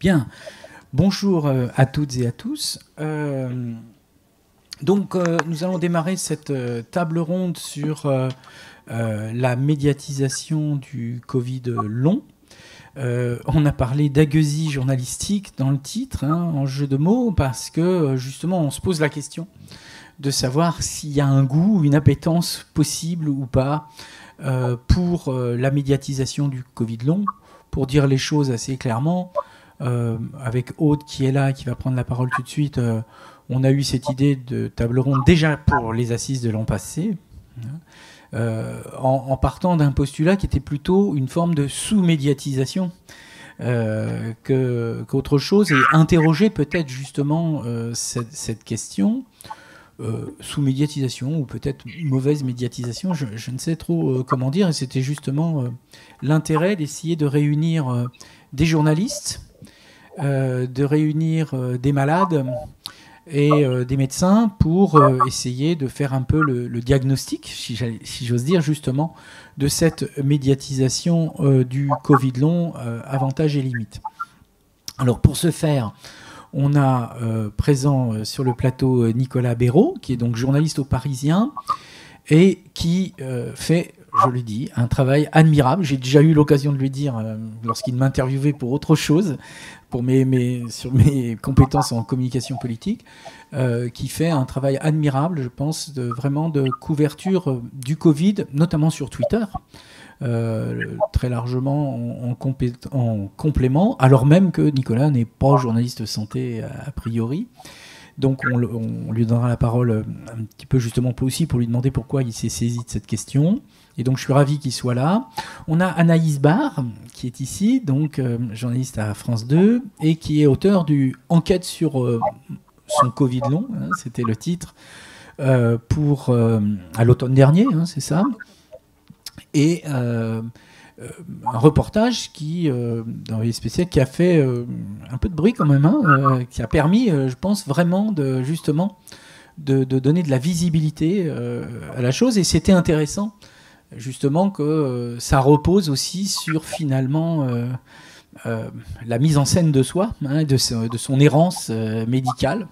Bien, bonjour à toutes et à tous. Nous allons démarrer cette table ronde sur la médiatisation du Covid long. On a parlé d'agueusie journalistique dans le titre, en jeu de mots, parce que justement on se pose la question de savoir s'il y a un goût, une appétence possible ou pas pour la médiatisation du Covid long. Pour dire les choses assez clairement, avec Aude qui est là, qui va prendre la parole tout de suite, on a eu cette idée de table ronde déjà pour les assises de l'an passé, en partant d'un postulat qui était plutôt une forme de sous-médiatisation qu'autre chose, et interroger peut-être justement cette question. Sous-médiatisation ou peut-être mauvaise médiatisation, je ne sais trop comment dire, et c'était justement l'intérêt d'essayer de réunir des journalistes, de réunir des malades et des médecins pour essayer de faire un peu le diagnostic, si j'ose dire, justement, de cette médiatisation du Covid long, avantages et limites. Alors pour ce faire, on a présent sur le plateau Nicolas Béraud, qui est donc journaliste au Parisien et qui fait, je le dis, un travail admirable. J'ai déjà eu l'occasion de lui dire lorsqu'il m'interviewait pour autre chose, sur mes compétences en communication politique, qui fait un travail admirable, je pense, vraiment de couverture du Covid, notamment sur Twitter. Très largement en complément, alors même que Nicolas n'est pas journaliste santé a priori. Donc on lui donnera la parole un petit peu justement aussi pour lui demander pourquoi il s'est saisi de cette question. Et donc je suis ravi qu'il soit là. On a Anaïs Barre qui est ici, donc journaliste à France 2 et qui est auteur du Enquête sur son Covid long, c'était le titre, à l'automne dernier, c'est ça. Et un reportage dans les spéciales qui a fait un peu de bruit quand même, qui a permis, je pense, vraiment de donner de la visibilité à la chose. Et c'était intéressant, justement, que ça repose aussi sur finalement la mise en scène de soi, de son errance médicale.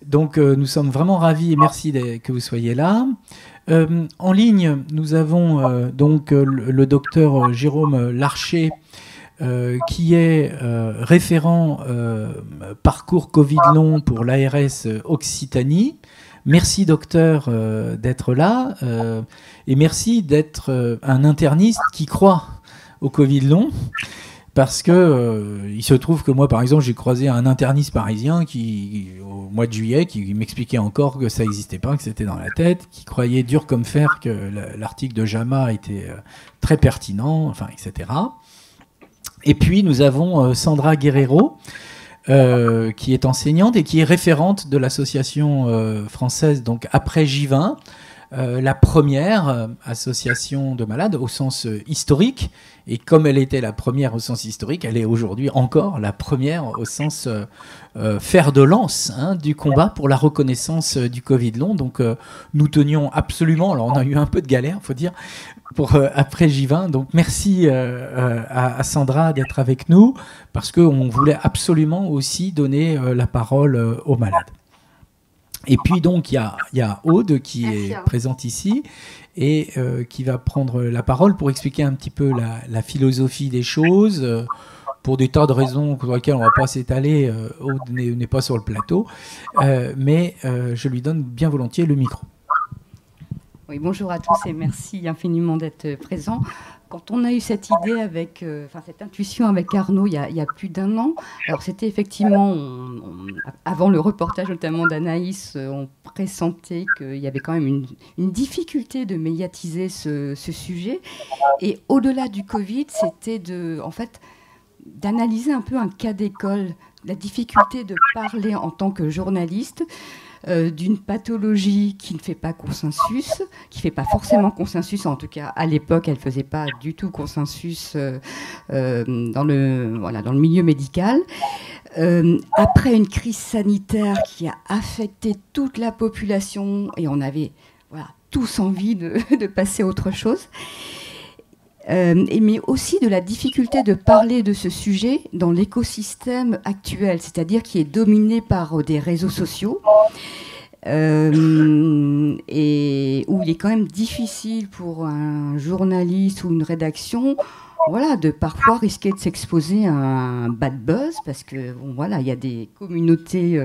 Donc nous sommes vraiment ravis et merci que vous soyez là. En ligne, nous avons donc le docteur Jérôme Larcher, qui est référent parcours Covid long pour l'ARS Occitanie. Merci docteur d'être là et merci d'être un interniste qui croit au Covid long. Parce que il se trouve que moi, par exemple, j'ai croisé un interniste parisien au mois de juillet, qui m'expliquait encore que ça n'existait pas, que c'était dans la tête, qui croyait dur comme fer que l'article de JAMA était très pertinent, enfin, etc. Et puis, nous avons Sandra Guerrero, qui est enseignante et qui est référente de l'association française, donc Après J20, la première association de malades au sens historique. Et comme elle était la première au sens historique, elle est aujourd'hui encore la première au sens fer de lance du combat pour la reconnaissance du Covid long. Donc nous tenions absolument, alors on a eu un peu de galère, faut dire, pour Après J20. Donc merci à Sandra d'être avec nous, parce qu'on voulait absolument aussi donner la parole aux malades. Et puis donc il y a Aude qui est présente ici et qui va prendre la parole pour expliquer un petit peu la philosophie des choses, pour des tas de raisons pour lesquelles on ne va pas s'étaler. Aude n'est pas sur le plateau, mais je lui donne bien volontiers le micro. Oui, bonjour à tous et merci infiniment d'être présents. Quand on a eu cette idée cette intuition avec Arnaud il y a plus d'un an, alors c'était effectivement, avant le reportage notamment d'Anaïs, on pressentait qu'il y avait quand même une difficulté de médiatiser ce sujet. Et au-delà du Covid, c'était d'analyser un peu un cas d'école, la difficulté de parler en tant que journaliste d'une pathologie qui ne fait pas consensus, qui ne fait pas forcément consensus, en tout cas à l'époque elle ne faisait pas du tout consensus dans le milieu médical. Après une crise sanitaire qui a affecté toute la population et on avait tous envie de passer à autre chose. mais aussi de la difficulté de parler de ce sujet dans l'écosystème actuel, c'est-à-dire qui est dominé par des réseaux sociaux. Et où il est quand même difficile pour un journaliste ou une rédaction, voilà, de parfois risquer de s'exposer à un bad buzz, parce que bon, voilà, il y a des communautés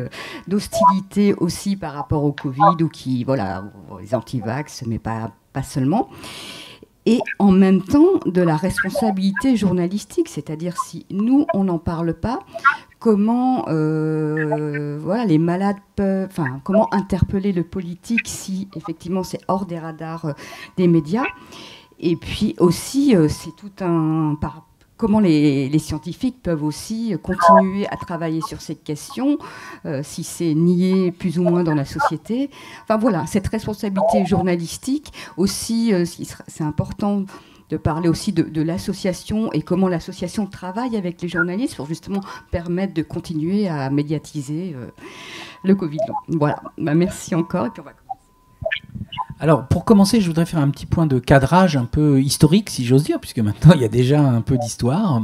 d'hostilité aussi par rapport au Covid, ou qui, voilà, les anti-vax, mais pas seulement. Et en même temps, de la responsabilité journalistique, c'est-à-dire si nous, on n'en parle pas, comment voilà, les malades peuvent, enfin, comment interpeller le politique si effectivement c'est hors des radars des médias. Et puis aussi, c'est tout un... comment les scientifiques peuvent aussi continuer à travailler sur ces questions, si c'est nié plus ou moins dans la société. Enfin voilà, cette responsabilité journalistique aussi, c'est important de parler aussi de l'association et comment l'association travaille avec les journalistes pour justement permettre de continuer à médiatiser le Covid. Voilà, bah, merci encore. Et puis on va... Alors, pour commencer, je voudrais faire un petit point de cadrage un peu historique, si j'ose dire, puisque maintenant, il y a déjà un peu d'histoire.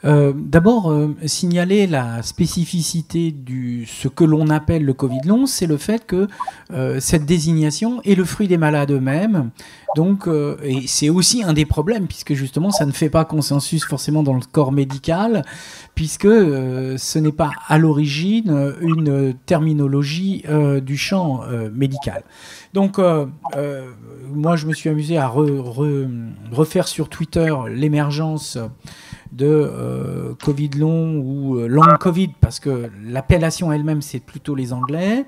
D'abord, signaler la spécificité de ce que l'on appelle le Covid long, c'est le fait que cette désignation est le fruit des malades eux-mêmes. Donc, et c'est aussi un des problèmes, puisque justement, ça ne fait pas consensus forcément dans le corps médical, puisque ce n'est pas à l'origine une terminologie du champ médical. Donc, moi, je me suis amusé à refaire sur Twitter l'émergence de Covid long ou long Covid, parce que l'appellation elle-même, c'est plutôt les Anglais.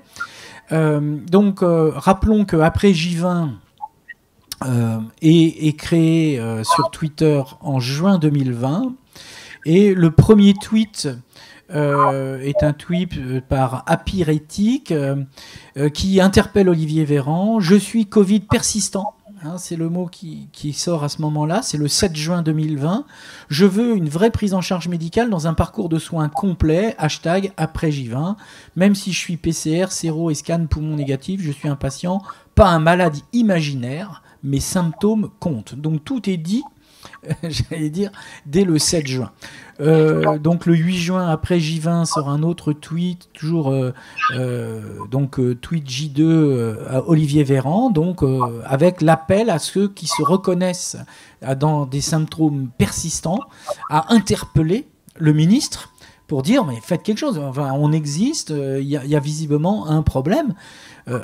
Donc, rappelons qu'après J20 est créé sur Twitter en juin 2020, et le premier tweet est un tweet par Apirétique qui interpelle Olivier Véran. « Je suis Covid persistant ». Hein, c'est le mot qui sort à ce moment-là. C'est le 7 juin 2020. « Je veux une vraie prise en charge médicale dans un parcours de soins complet. Hashtag après J20. Même si je suis PCR, séro et scan poumon négatif, je suis un patient, pas un malade imaginaire. Mes symptômes comptent. » Donc tout est dit, j'allais dire, dès le 7 juin. Donc le 8 juin, après J20, sort un autre tweet, toujours tweet J2 à Olivier Véran, donc avec l'appel à ceux qui se reconnaissent dans des symptômes persistants à interpeller le ministre pour dire mais faites quelque chose, enfin, on existe, il y a visiblement un problème.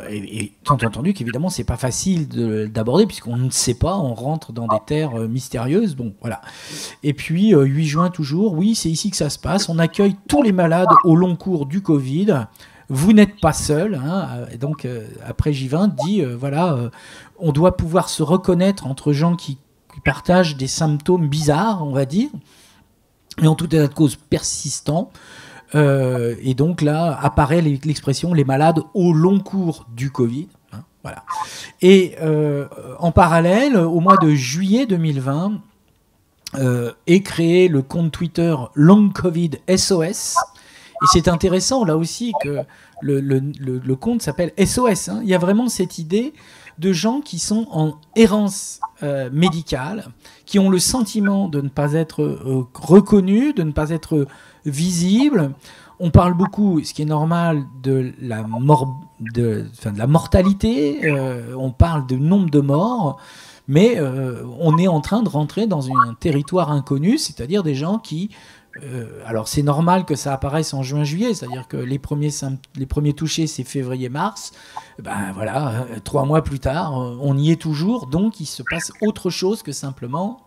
Et tant entendu qu'évidemment c'est pas facile d'aborder puisqu'on ne sait pas, on rentre dans des terres mystérieuses. Bon, voilà. Et puis 8 juin toujours, oui, c'est ici que ça se passe. On accueille tous les malades au long cours du Covid. Vous n'êtes pas seul. Hein. Et donc après J20 dit voilà, on doit pouvoir se reconnaître entre gens qui partagent des symptômes bizarres, on va dire, et en tout état de cause persistants. Et donc là apparaît l'expression les malades au long cours du Covid. Hein, voilà. Et en parallèle, au mois de juillet 2020, est créé le compte Twitter Long Covid SOS. Et c'est intéressant là aussi que le compte s'appelle SOS. Hein. Il y a vraiment cette idée de gens qui sont en errance médicale, qui ont le sentiment de ne pas être reconnus, de ne pas être visibles. On parle beaucoup, ce qui est normal, de la mortalité. On parle du nombre de morts. Mais on est en train de rentrer dans un territoire inconnu, c'est-à-dire des gens qui... alors c'est normal que ça apparaisse en juin-juillet, c'est-à-dire que les premiers touchés, c'est février-mars. Ben voilà, 3 mois plus tard, on y est toujours. Donc il se passe autre chose que simplement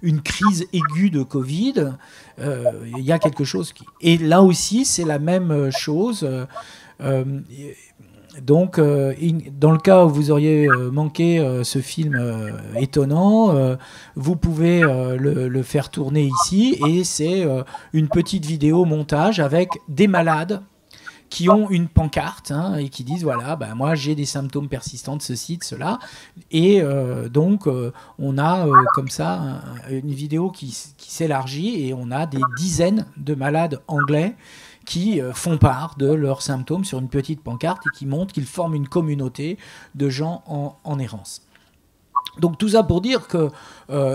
une crise aiguë de Covid. Il y a quelque chose qui... Et là aussi, c'est la même chose. Donc, dans le cas où vous auriez manqué ce film étonnant, vous pouvez le faire tourner ici, et c'est une petite vidéo montage avec des malades qui ont une pancarte et qui disent voilà, ben, moi j'ai des symptômes persistants de ceci, de cela, et donc on a comme ça une vidéo qui s'élargit, et on a des dizaines de malades anglais qui font part de leurs symptômes sur une petite pancarte et qui montrent qu'ils forment une communauté de gens en errance. Donc tout ça pour dire que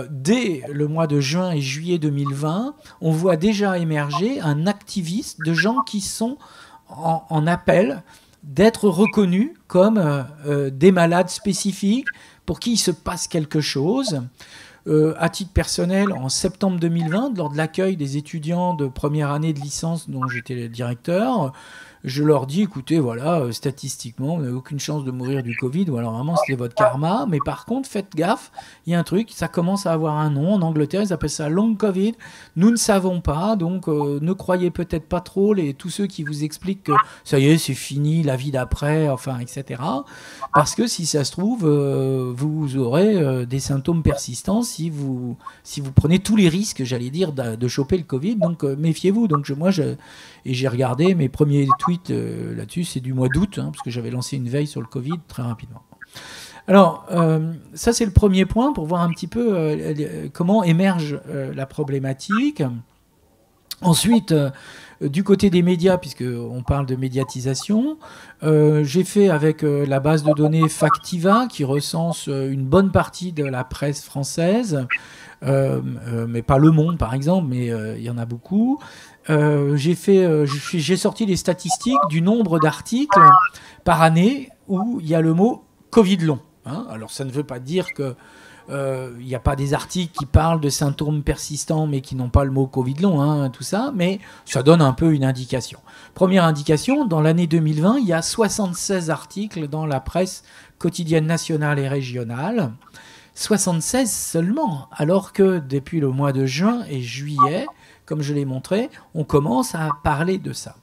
dès le mois de juin et juillet 2020, on voit déjà émerger un activiste de gens qui sont en appel d'être reconnus comme des malades spécifiques pour qui il se passe quelque chose. À titre personnel, en septembre 2020, lors de l'accueil des étudiants de première année de licence dont j'étais le directeur, je leur dis, écoutez, voilà, statistiquement, vous n'avez aucune chance de mourir du Covid, ou alors vraiment c'était votre karma, mais par contre, faites gaffe, il y a un truc, ça commence à avoir un nom, en Angleterre, ils appellent ça long Covid, nous ne savons pas, donc ne croyez peut-être pas trop tous ceux qui vous expliquent que ça y est, c'est fini, la vie d'après, enfin, etc. Parce que si ça se trouve, vous aurez des symptômes persistants si vous prenez tous les risques, j'allais dire, de choper le Covid, donc méfiez-vous. Donc et j'ai regardé mes premiers tweets là-dessus, c'est du mois d'août, parce que j'avais lancé une veille sur le Covid très rapidement. Alors, ça c'est le premier point pour voir un petit peu comment émerge la problématique. Ensuite, du côté des médias, puisqu'on parle de médiatisation, j'ai fait avec la base de données Factiva, qui recense une bonne partie de la presse française, mais pas Le Monde par exemple, mais il y en a beaucoup. J'ai sorti les statistiques du nombre d'articles par année où il y a le mot Covid long. Alors ça ne veut pas dire que il n'y a pas des articles qui parlent de symptômes persistants mais qui n'ont pas le mot Covid long, tout ça, mais ça donne un peu une indication. Première indication, dans l'année 2020, il y a 76 articles dans la presse quotidienne nationale et régionale. 76 seulement, alors que depuis le mois de juin et juillet, comme je l'ai montré, on commence à parler de ça.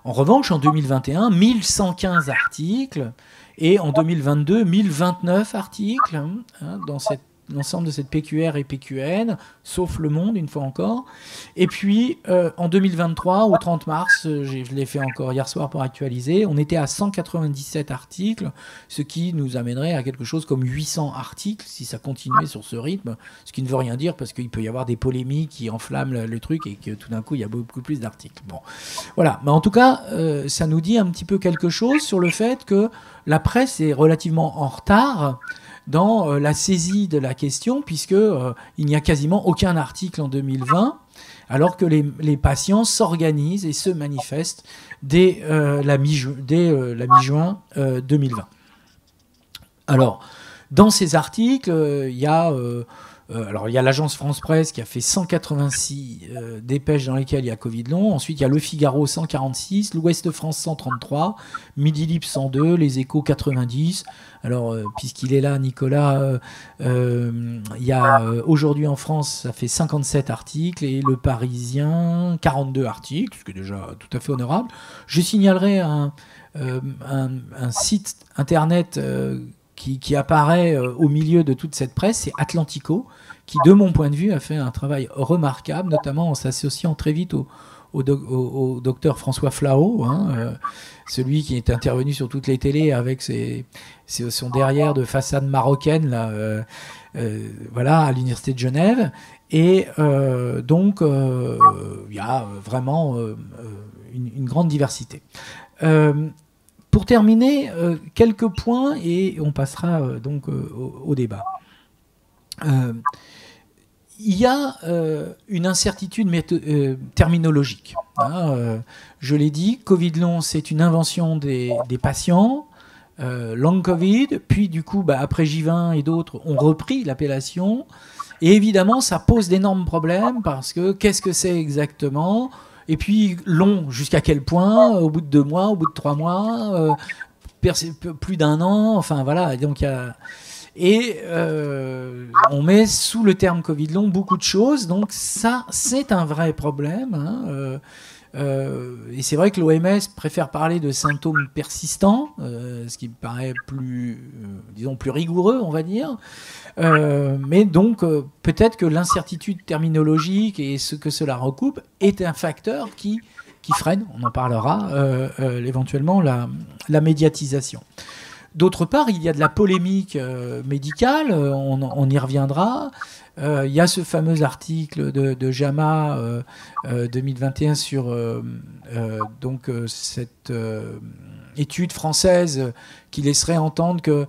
En revanche, en 2021, 1115 articles, et en 2022, 1029 articles dans l'ensemble de cette PQR et PQN, sauf Le Monde, une fois encore. Et puis, en 2023, au 30 mars, je l'ai fait encore hier soir pour actualiser, on était à 197 articles, ce qui nous amènerait à quelque chose comme 800 articles, si ça continuait sur ce rythme, ce qui ne veut rien dire, parce qu'il peut y avoir des polémiques qui enflamment le truc, et que tout d'un coup, il y a beaucoup plus d'articles. Bon, voilà. Mais en tout cas, ça nous dit un petit peu quelque chose sur le fait que la presse est relativement en retard dans la saisie de la question, puisque il n'y a quasiment aucun article en 2020, alors que les patients s'organisent et se manifestent dès la mi-juin 2020. Alors, dans ces articles, il y a l'agence France Presse qui a fait 186 dépêches dans lesquelles il y a Covid long. Ensuite, il y a Le Figaro 146, l'Ouest France 133, Midi Libre 102, Les Échos 90. Alors, puisqu'il est là, Nicolas, il y a aujourd'hui en France, ça fait 57 articles, et Le Parisien, 42 articles, ce qui est déjà tout à fait honorable. Je signalerai un site internet qui apparaît au milieu de toute cette presse, c'est Atlantico, qui, de mon point de vue, a fait un travail remarquable, notamment en s'associant très vite au docteur François Flao, celui qui est intervenu sur toutes les télés avec son derrière de façade marocaine, là, voilà, à l'Université de Genève. Et donc, il y a vraiment une grande diversité. Pour terminer, quelques points et on passera donc au débat. Il y a une incertitude terminologique. Je l'ai dit, Covid long, c'est une invention des patients. Long Covid, puis du coup, après Givin et d'autres ont repris l'appellation. Et évidemment, ça pose d'énormes problèmes parce que qu'est-ce que c'est exactement ? Et puis, long, jusqu'à quel point ? Au bout de 2 mois, au bout de 3 mois, plus d'1 an, enfin voilà. Donc, on met sous le terme Covid long beaucoup de choses. Donc, ça, c'est un vrai problème. Et c'est vrai que l'OMS préfère parler de symptômes persistants, ce qui me paraît plus rigoureux, on va dire. Mais donc, peut-être que l'incertitude terminologique et ce que cela recoupe est un facteur qui freine, on en parlera, éventuellement la médiatisation. D'autre part, il y a de la polémique médicale, on y reviendra. Il y a ce fameux article de JAMA 2021 sur cette étude française qui laisserait entendre que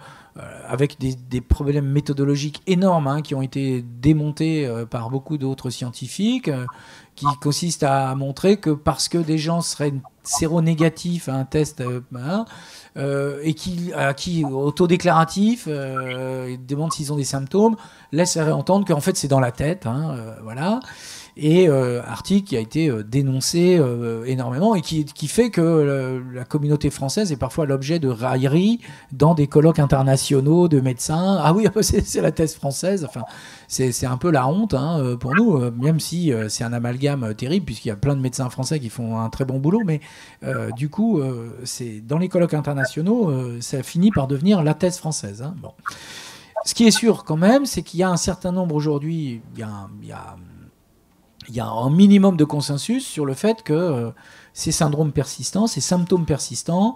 avec des problèmes méthodologiques énormes hein, qui ont été démontés par beaucoup d'autres scientifiques, qui consistent à montrer que parce que des gens seraient séronégatifs à un test et qui autodéclaratifs, demandent s'ils ont des symptômes, laisseraient entendre qu'en fait c'est dans la tête, hein, voilà. Et article qui a été dénoncé énormément et qui fait que la communauté française est parfois l'objet de railleries dans des colloques internationaux de médecins. Ah oui, c'est la thèse française. Enfin, c'est un peu la honte hein, pour nous, même si c'est un amalgame terrible puisqu'il y a plein de médecins français qui font un très bon boulot. Mais du coup, c'est dans les colloques internationaux, ça finit par devenir la thèse française. Hein. Bon. Ce qui est sûr quand même, c'est qu'il y a un certain nombre aujourd'hui, il y a un minimum de consensus sur le fait que ces syndromes persistants, ces symptômes persistants,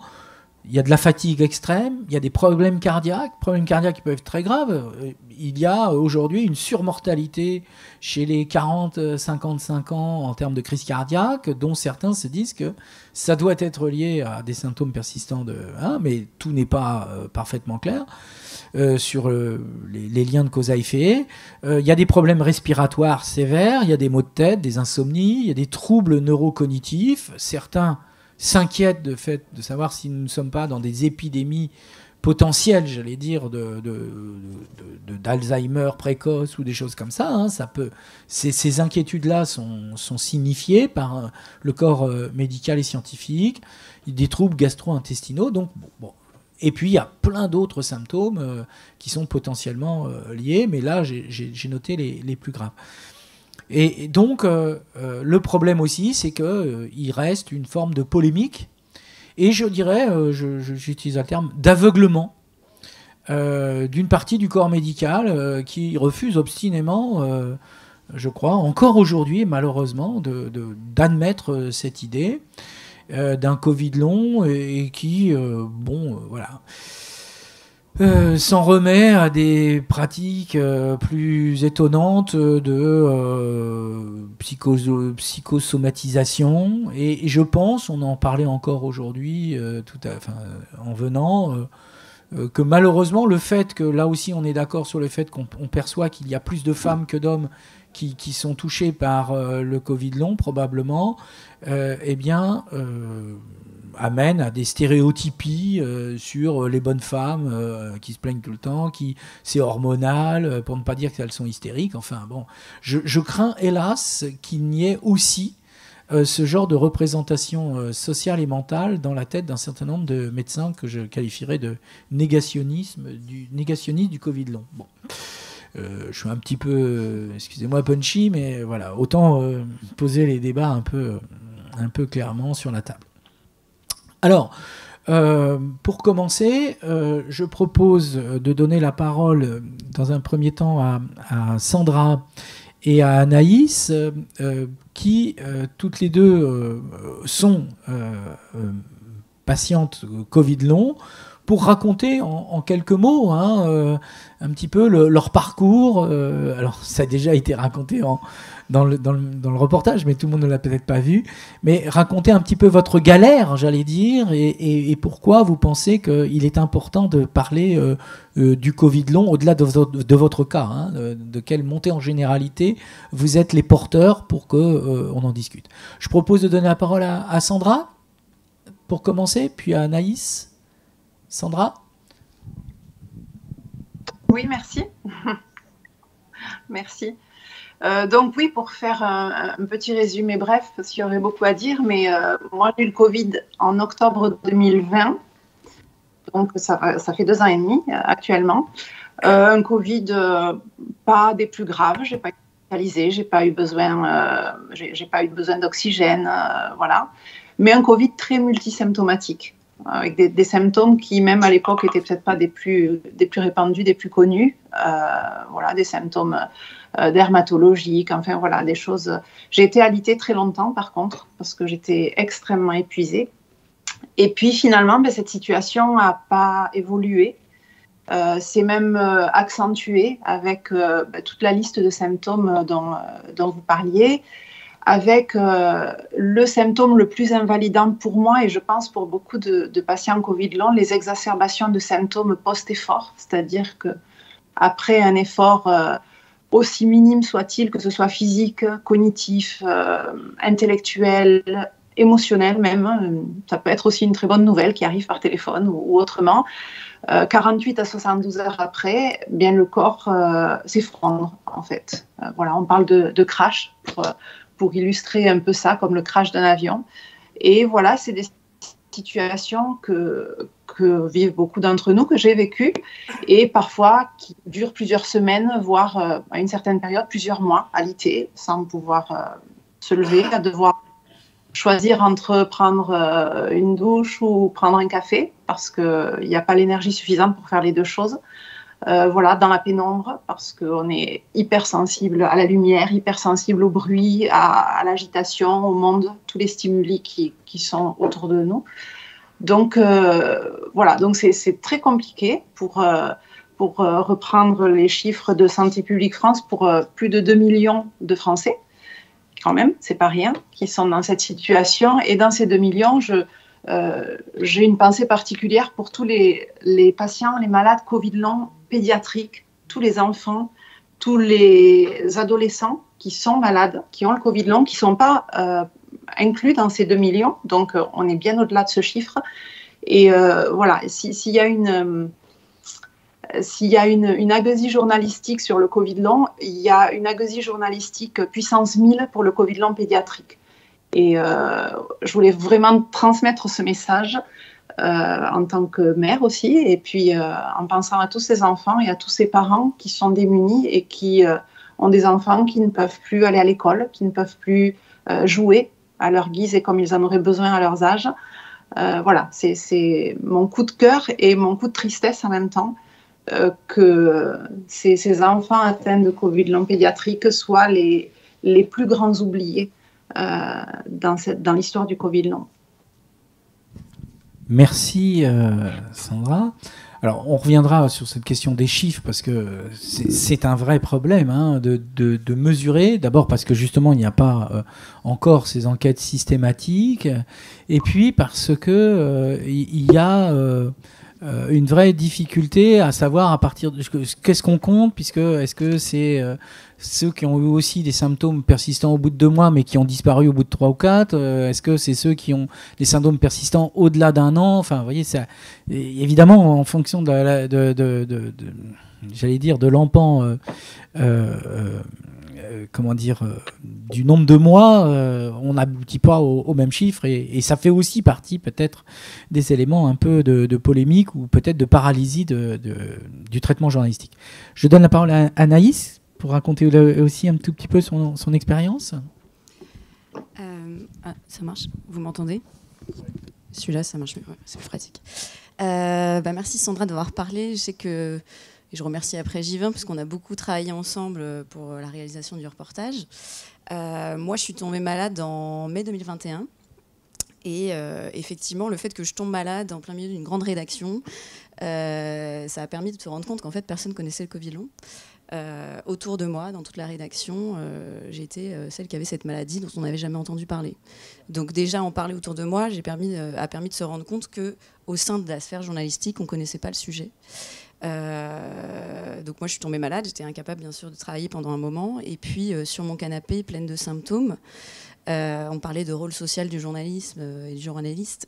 il y a de la fatigue extrême, il y a des problèmes cardiaques qui peuvent être très graves. Il y a aujourd'hui une surmortalité chez les 40-55 ans en termes de crise cardiaque, dont certains se disent que ça doit être lié à des symptômes persistants, mais tout n'est pas parfaitement clair. Sur les liens de cause à effet. Il y a des problèmes respiratoires sévères, il y a des maux de tête, des insomnies, il y a des troubles neurocognitifs. Certains s'inquiètent de savoir si nous ne sommes pas dans des épidémies potentielles, j'allais dire, d'Alzheimer précoce ou des choses comme ça. Hein. Ces inquiétudes-là sont signifiées par le corps médical et scientifique. Il y a des troubles gastro-intestinaux. Donc, bon. Et puis, il y a plein d'autres symptômes qui sont potentiellement liés, mais là, j'ai noté les plus graves. Et donc, le problème aussi, c'est qu'il reste une forme de polémique, et je dirais, j'utilise le terme, d'aveuglement d'une partie du corps médical qui refuse obstinément, je crois, encore aujourd'hui, malheureusement, d'admettre cette idée. D'un Covid long et qui, voilà, s'en remet à des pratiques plus étonnantes de psychosomatisation. Et je pense, on en parlait encore aujourd'hui, en venant, que malheureusement, le fait que là aussi on est d'accord sur le fait qu'on perçoit qu'il y a plus de femmes que d'hommes qui sont touchés par le Covid long, probablement, amène à des stéréotypies sur les bonnes femmes qui se plaignent tout le temps, qui c'est hormonal, pour ne pas dire qu'elles sont hystériques. Enfin bon, je crains hélas qu'il n'y ait aussi ce genre de représentation sociale et mentale dans la tête d'un certain nombre de médecins que je qualifierais de négationnistes du Covid long. Bon. Je suis un petit peu, excusez-moi, punchy, mais voilà, autant poser les débats un peu clairement sur la table. Alors, pour commencer, je propose de donner la parole dans un premier temps à Sandra et à Anaïs, qui toutes les deux sont patientes Covid long, pour raconter en quelques mots un petit peu leur parcours. Alors, ça a déjà été raconté dans le reportage, mais tout le monde ne l'a peut-être pas vu. Mais raconter un petit peu votre galère, j'allais dire, et pourquoi vous pensez qu'il est important de parler du Covid long, au-delà de votre cas, hein, de quelle montée en généralité vous êtes les porteurs pour qu'on en discute. Je propose de donner la parole à Sandra, pour commencer, puis à Anaïs. Sandra ? Oui, merci. Merci. Donc oui, pour faire un petit résumé bref, parce qu'il y aurait beaucoup à dire, mais moi j'ai eu le Covid en octobre 2020, donc ça fait 2 ans et demi actuellement. Un Covid pas des plus graves, j'ai pas été hospitalisée, j'ai pas eu besoin d'oxygène, voilà. Mais un Covid très multisymptomatique, avec des symptômes qui, même à l'époque, n'étaient peut-être pas des plus répandus, des plus connus. Voilà, des symptômes dermatologiques, enfin voilà, des choses. J'ai été alitée très longtemps, par contre, parce que j'étais extrêmement épuisée. Et puis, finalement, cette situation n'a pas évolué. C'est même accentué avec toute la liste de symptômes dont vous parliez, avec le symptôme le plus invalidant pour moi et je pense pour beaucoup de patients Covid long, les exacerbations de symptômes post-effort, c'est-à-dire qu'après un effort aussi minime soit-il, que ce soit physique, cognitif, intellectuel, émotionnel même, ça peut être aussi une très bonne nouvelle qui arrive par téléphone ou autrement, 48 à 72 heures après, bien le corps s'effondre en fait. Voilà, on parle de crash pour illustrer un peu ça, comme le crash d'un avion. Et voilà, c'est des situations que vivent beaucoup d'entre nous, que j'ai vécues, et parfois qui durent plusieurs semaines, voire à une certaine période, plusieurs mois, alité, sans pouvoir se lever, à devoir choisir entre prendre une douche ou prendre un café, parce qu'il n'y a pas l'énergie suffisante pour faire les deux choses. Voilà, dans la pénombre, parce qu'on est hypersensible à la lumière, hypersensible au bruit, à l'agitation, au monde, tous les stimuli qui sont autour de nous. Donc, voilà, donc c'est très compliqué pour reprendre les chiffres de Santé publique France, pour plus de 2 millions de Français, quand même, c'est pas rien, qui sont dans cette situation. Et dans ces 2 millions, j'ai une pensée particulière pour tous les patients, les malades Covid long pédiatriques, tous les enfants, tous les adolescents qui sont malades, qui ont le Covid long, qui ne sont pas inclus dans ces 2 millions. Donc, on est bien au-delà de ce chiffre. Et voilà, s'il y a une agueusie journalistique sur le Covid long, il y a une agueusie journalistique puissance 1000 pour le Covid long pédiatrique. Et je voulais vraiment transmettre ce message en tant que mère aussi, et puis en pensant à tous ces enfants et à tous ces parents qui sont démunis et qui ont des enfants qui ne peuvent plus aller à l'école, qui ne peuvent plus jouer à leur guise et comme ils en auraient besoin à leurs âges. Voilà, c'est mon coup de cœur et mon coup de tristesse en même temps, que ces enfants atteints de Covid long pédiatrique soient les plus grands oubliés dans l'histoire du Covid long. Merci Sandra. Alors on reviendra sur cette question des chiffres parce que c'est un vrai problème hein, de mesurer. D'abord parce que justement il n'y a pas encore ces enquêtes systématiques, et puis parce que il y a une vraie difficulté à savoir à partir de qu'est-ce qu'on compte, puisque est-ce que c'est ceux qui ont eu aussi des symptômes persistants au bout de 2 mois mais qui ont disparu au bout de 3 ou 4, est-ce que c'est ceux qui ont des symptômes persistants au-delà d'1 an, enfin vous voyez ça, évidemment en fonction j'allais dire de l'empan comment dire, du nombre de mois, on n'aboutit pas au même chiffre, et ça fait aussi partie peut-être des éléments un peu de polémique ou peut-être de paralysie du traitement journalistique. Je donne la parole à Anaïs pour raconter aussi un tout petit peu son expérience. Ça marche, vous m'entendez ? Celui-là, ça marche mieux, ouais, c'est plus pratique. Merci Sandra d'avoir parlé. Je sais que... Et je remercie après Jivin parce qu'on a beaucoup travaillé ensemble pour la réalisation du reportage. Moi, je suis tombée malade en mai 2021. Et effectivement, le fait que je tombe malade en plein milieu d'une grande rédaction, ça a permis de se rendre compte qu'en fait, personne ne connaissait le Covid long. Autour de moi, dans toute la rédaction, j'ai été celle qui avait cette maladie dont on n'avait jamais entendu parler. Donc déjà, en parler autour de moi a permis de se rendre compte qu'au sein de la sphère journalistique, on ne connaissait pas le sujet. Donc moi je suis tombée malade, j'étais incapable bien sûr de travailler pendant un moment, et puis sur mon canapé pleine de symptômes, on parlait de rôle social du journalisme et du journaliste,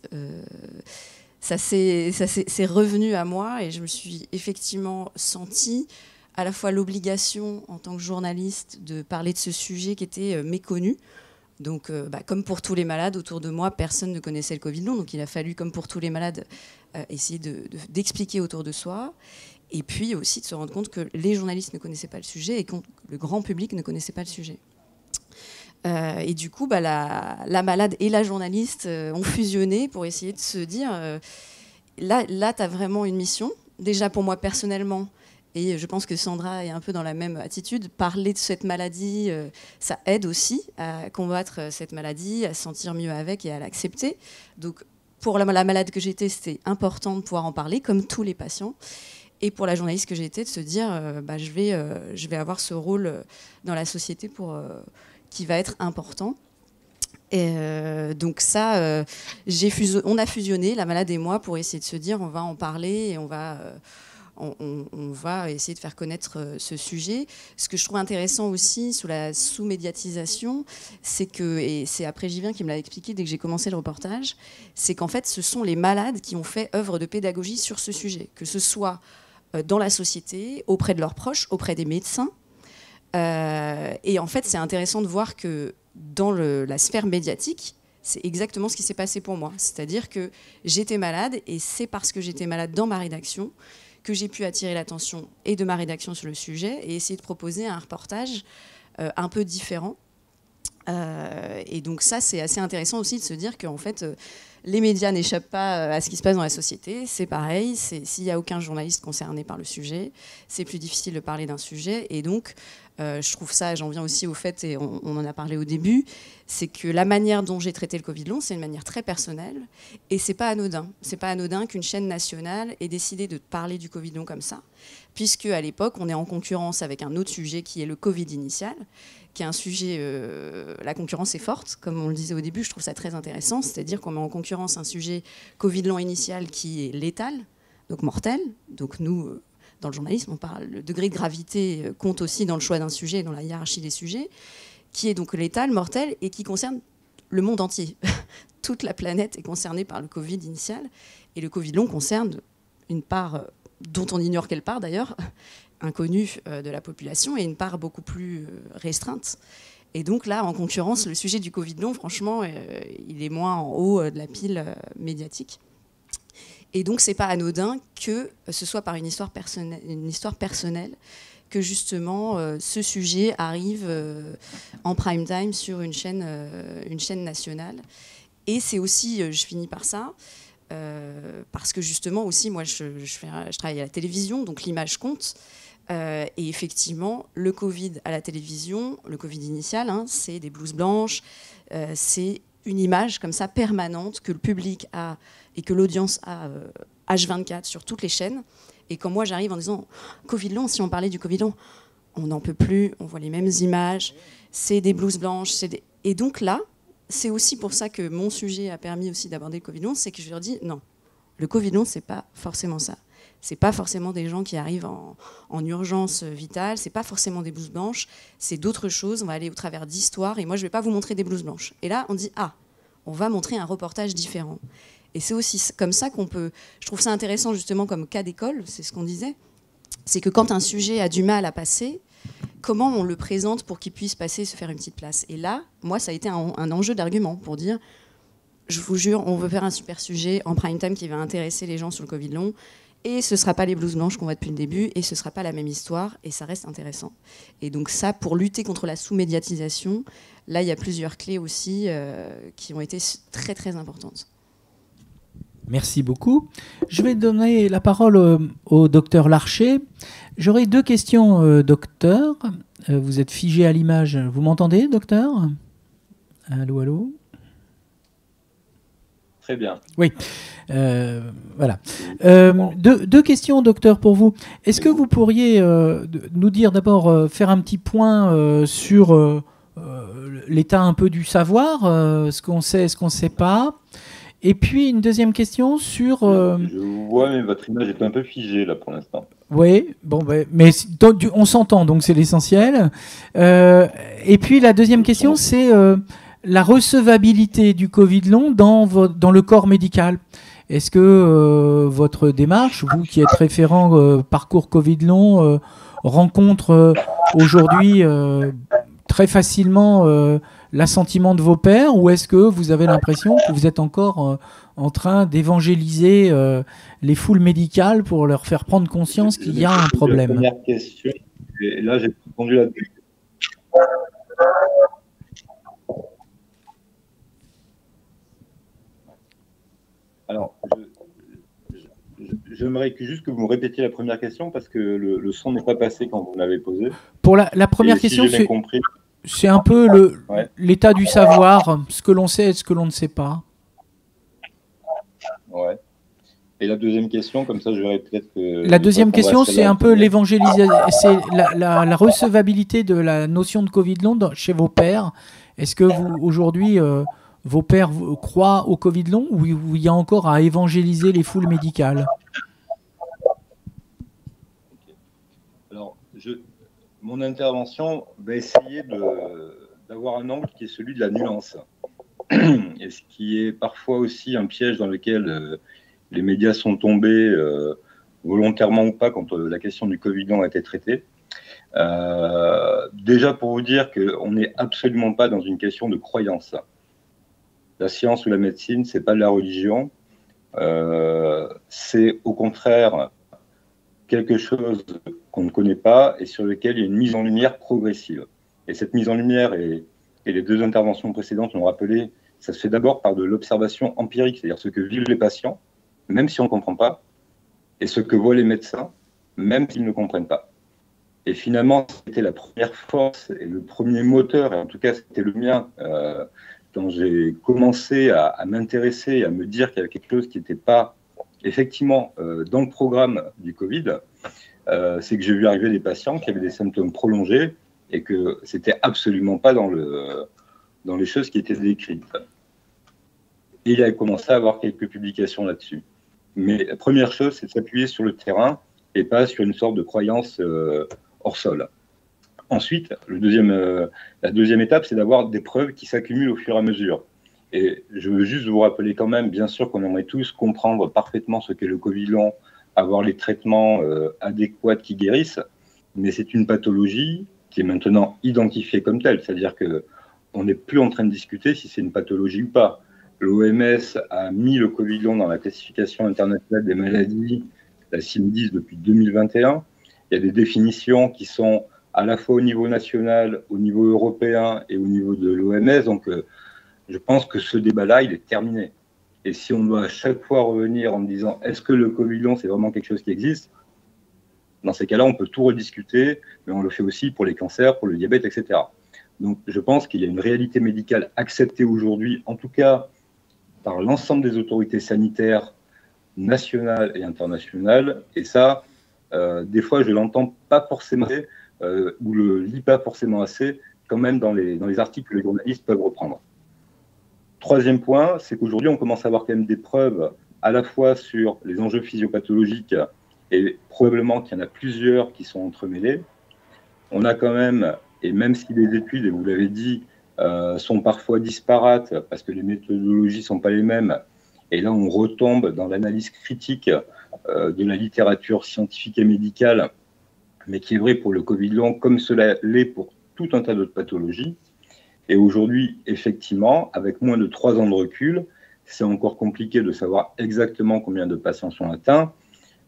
ça s'est revenu à moi, et je me suis effectivement sentie à la fois l'obligation en tant que journaliste de parler de ce sujet qui était méconnu. Donc, comme pour tous les malades autour de moi, personne ne connaissait le Covid long. Donc, il a fallu, comme pour tous les malades, essayer d'expliquer autour de soi. Et puis aussi de se rendre compte que les journalistes ne connaissaient pas le sujet et que le grand public ne connaissait pas le sujet. Et du coup, la malade et la journaliste ont fusionné pour essayer de se dire là tu as vraiment une mission. Déjà, pour moi, personnellement, et je pense que Sandra est un peu dans la même attitude. Parler de cette maladie, ça aide aussi à combattre cette maladie, à se sentir mieux avec et à l'accepter. Donc, pour la malade que j'étais, c'était important de pouvoir en parler, comme tous les patients. Et pour la journaliste que j'étais, de se dire, je vais avoir ce rôle dans la société qui va être important. Et donc ça, on a fusionné, la malade et moi, pour essayer de se dire on va en parler et on va essayer de faire connaître ce sujet. Ce que je trouve intéressant aussi sous la sous-médiatisation, c'est que, et c'est après Givien qui me l'a expliqué dès que j'ai commencé le reportage, c'est qu'en fait ce sont les malades qui ont fait œuvre de pédagogie sur ce sujet, que ce soit dans la société, auprès de leurs proches, auprès des médecins. Et en fait c'est intéressant de voir que dans la sphère médiatique, c'est exactement ce qui s'est passé pour moi. C'est-à-dire que j'étais malade et c'est parce que j'étais malade dans ma rédaction que j'ai pu attirer l'attention et de ma rédaction sur le sujet et essayer de proposer un reportage un peu différent. Et donc ça, c'est assez intéressant aussi de se dire qu'en fait, les médias n'échappent pas à ce qui se passe dans la société. C'est pareil, s'il n'y a aucun journaliste concerné par le sujet, c'est plus difficile de parler d'un sujet. Et donc, je trouve ça, j'en viens aussi au fait, et on en a parlé au début, c'est que la manière dont j'ai traité le Covid long, c'est une manière très personnelle. Et c'est pas anodin. C'est pas anodin qu'une chaîne nationale ait décidé de parler du Covid long comme ça, puisque à l'époque, on est en concurrence avec un autre sujet qui est le Covid initial, qui est un sujet, la concurrence est forte, comme on le disait au début, je trouve ça très intéressant, c'est-à-dire qu'on met en concurrence un sujet Covid long initial qui est létal, donc mortel. Donc nous, dans le journalisme, on parle, le degré de gravité compte aussi dans le choix d'un sujet, dans la hiérarchie des sujets, qui est donc létal, mortel, et qui concerne le monde entier. Toute la planète est concernée par le Covid initial, et le Covid long concerne une part dont on ignore quelle part d'ailleurs, inconnue de la population, et une part beaucoup plus restreinte. Et donc là, en concurrence, le sujet du Covid long, franchement, il est moins en haut de la pile médiatique. Et donc, c'est pas anodin que ce soit par une histoire personnelle que justement ce sujet arrive en prime time sur une chaîne nationale. Et c'est aussi, je finis par ça, parce que justement aussi, moi, je travaille à la télévision, donc l'image compte. Et effectivement, le Covid à la télévision, le Covid initial, hein, c'est des blouses blanches, c'est une image comme ça permanente que le public a et que l'audience a H24 sur toutes les chaînes. Et quand moi j'arrive en disant Covid long, si on parlait du Covid long, on n'en peut plus, on voit les mêmes images, c'est des blouses blanches, et donc là, c'est aussi pour ça que mon sujet a permis aussi d'aborder le Covid long, c'est que je leur dis non, le Covid long, c'est pas forcément ça. C'est pas forcément des gens qui arrivent en urgence vitale, c'est pas forcément des blouses blanches, c'est d'autres choses. On va aller au travers d'histoires et moi je vais pas vous montrer des blouses blanches. Et là on dit on va montrer un reportage différent. Et c'est aussi comme ça qu'on peut. Je trouve ça intéressant justement comme cas d'école, c'est ce qu'on disait, c'est que quand un sujet a du mal à passer, comment on le présente pour qu'il puisse passer, se faire une petite place. Et là, moi ça a été un enjeu d'argument pour dire, je vous jure, on veut faire un super sujet en prime time qui va intéresser les gens sur le Covid long. Et ce ne sera pas les blouses blanches qu'on voit depuis le début, et ce ne sera pas la même histoire, et ça reste intéressant. Et donc ça, pour lutter contre la sous-médiatisation, là, il y a plusieurs clés aussi qui ont été très, très importantes. Merci beaucoup. Je vais donner la parole au docteur Larcher. J'aurai 2 questions, docteur. Vous êtes figé à l'image. Vous m'entendez, docteur ? Allô, allô ? Très bien. Oui, voilà. 2 questions, docteur, pour vous. Est-ce que vous pourriez nous dire d'abord, faire un petit point sur l'état un peu du savoir, ce qu'on sait, ce qu'on ne sait pas. Et puis une deuxième question sur... Je vois, mais votre image est un peu figée là pour l'instant. Oui, bon, mais on s'entend, donc c'est l'essentiel. Et puis la deuxième question, c'est... la recevabilité du Covid long dans le corps médical. Est-ce que votre démarche, vous qui êtes référent parcours Covid long, rencontre aujourd'hui très facilement l'assentiment de vos pairs, ou est-ce que vous avez l'impression que vous êtes encore en train d'évangéliser les foules médicales pour leur faire prendre conscience qu'il y a un problème ? La première question, et là j'ai répondu la deuxième. Alors, j'aimerais juste que vous me répétiez la première question parce que le son n'est pas passé quand vous l'avez posé. Pour la première question, c'est un peu l'état du savoir, ce que l'on sait et ce que l'on ne sait pas. Ouais. Et la deuxième question, comme ça je verrai peut-être que... La deuxième question, c'est un peu l'évangélisation, c'est la recevabilité de la notion de Covid long chez vos pairs. Est-ce que aujourd'hui, vos pairs croient au Covid long ou il y a encore à évangéliser les foules médicales? Alors, mon intervention va essayer d'avoir un angle qui est celui de la nuance. Et ce qui est parfois aussi un piège dans lequel les médias sont tombés, volontairement ou pas, quand la question du Covid long a été traitée. Déjà pour vous dire qu'on n'est absolument pas dans une question de croyance. La science ou la médecine, c'est pas de la religion. C'est au contraire quelque chose qu'on ne connaît pas et sur lequel il y a une mise en lumière progressive. Et cette mise en lumière, et les deux interventions précédentes l'ont rappelé, ça se fait d'abord par de l'observation empirique, c'est-à-dire ce que vivent les patients, même si on ne comprend pas, et ce que voient les médecins, même s'ils ne comprennent pas. Et finalement, c'était la première force et le premier moteur, et en tout cas c'était le mien, quand j'ai commencé à m'intéresser et à me dire qu'il y avait quelque chose qui n'était pas effectivement dans le programme du Covid, c'est que j'ai vu arriver des patients qui avaient des symptômes prolongés et que c'était absolument pas dans les choses qui étaient décrites. Et il a commencé à avoir quelques publications là-dessus. Mais la première chose, c'est de s'appuyer sur le terrain et pas sur une sorte de croyance hors sol. Ensuite, la deuxième étape, c'est d'avoir des preuves qui s'accumulent au fur et à mesure. Et je veux juste vous rappeler quand même, bien sûr qu'on aimerait tous comprendre parfaitement ce qu'est le Covid long, avoir les traitements adéquats qui guérissent, mais c'est une pathologie qui est maintenant identifiée comme telle, c'est-à-dire qu'on n'est plus en train de discuter si c'est une pathologie ou pas. L'OMS a mis le Covid long dans la classification internationale des maladies, la CIM-10 depuis 2021. Il y a des définitions qui sont à la fois au niveau national, au niveau européen et au niveau de l'OMS. Donc, je pense que ce débat-là, il est terminé. Et si on doit à chaque fois revenir en me disant est-ce que le Covid long, c'est vraiment quelque chose qui existe, dans ces cas-là, on peut tout rediscuter, mais on le fait aussi pour les cancers, pour le diabète, etc. Donc, je pense qu'il y a une réalité médicale acceptée aujourd'hui, en tout cas par l'ensemble des autorités sanitaires nationales et internationales. Et ça, des fois, je l'entends pas forcément, ou le lis pas forcément assez, quand même dans les articles que les journalistes peuvent reprendre. Troisième point, c'est qu'aujourd'hui, on commence à avoir quand même des preuves à la fois sur les enjeux physiopathologiques et probablement qu'il y en a plusieurs qui sont entremêlés. On a quand même, et même si les études, et vous l'avez dit, sont parfois disparates parce que les méthodologies ne sont pas les mêmes, et là on retombe dans l'analyse critique de la littérature scientifique et médicale, mais qui est vrai pour le Covid long comme cela l'est pour tout un tas d'autres pathologies. Et aujourd'hui, effectivement, avec moins de 3 ans de recul, c'est encore compliqué de savoir exactement combien de patients sont atteints.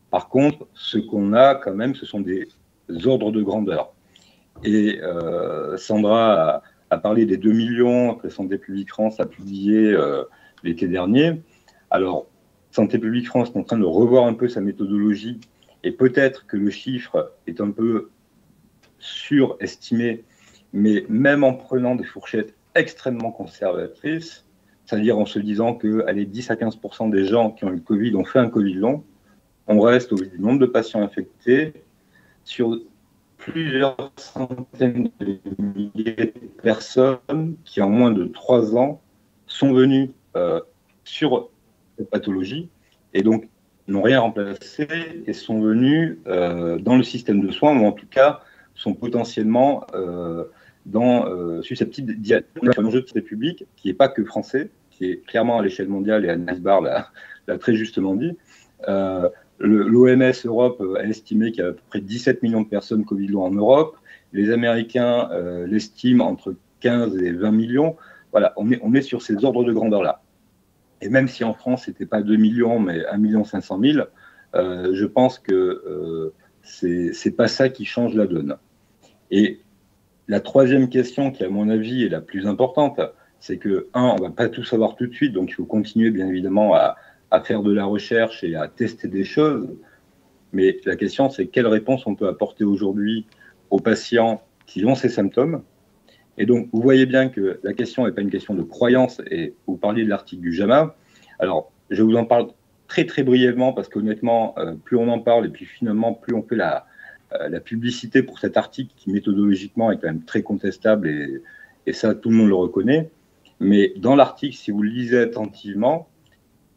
Par contre, ce qu'on a quand même, ce sont des ordres de grandeur. Et Sandra a parlé des 2 millions que Santé publique France a publié l'été dernier. Alors, Santé publique France est en train de revoir un peu sa méthodologie et peut-être que le chiffre est un peu surestimé, mais même en prenant des fourchettes extrêmement conservatrices, c'est-à-dire en se disant que 10 à 15% des gens qui ont eu le Covid ont fait un Covid long, on reste au vu du nombre de patients infectés sur plusieurs centaines de milliers de personnes qui, en moins de 3 ans, sont venues sur cette pathologie et donc n'ont rien remplacé et sont venus dans le système de soins, ou en tout cas sont potentiellement susceptibles d'y aller. On a un enjeu de santé publique qui n'est pas que français, qui est clairement à l'échelle mondiale, et Agnès Barr l'a très justement dit. L'OMS Europe a estimé qu'il y a à peu près 17 millions de personnes Covid long en Europe. Les Américains l'estiment entre 15 et 20 millions. Voilà, on est sur ces ordres de grandeur-là. Et même si en France, ce n'était pas 2 millions, mais 1 500 000, je pense que c'est pas ça qui change la donne. Et la troisième question, qui à mon avis est la plus importante, c'est que, on ne va pas tout savoir tout de suite, donc il faut continuer bien évidemment à faire de la recherche et à tester des choses. Mais la question, c'est quelle réponse on peut apporter aujourd'hui aux patients qui ont ces symptômes. Et donc, vous voyez bien que la question n'est pas une question de croyance, et vous parliez de l'article du JAMA. Alors, je vous en parle très, très brièvement, parce qu'honnêtement, plus on en parle, et puis finalement, plus on fait la publicité pour cet article qui, méthodologiquement, est quand même très contestable et ça, tout le monde le reconnaît. Mais dans l'article, si vous le lisez attentivement,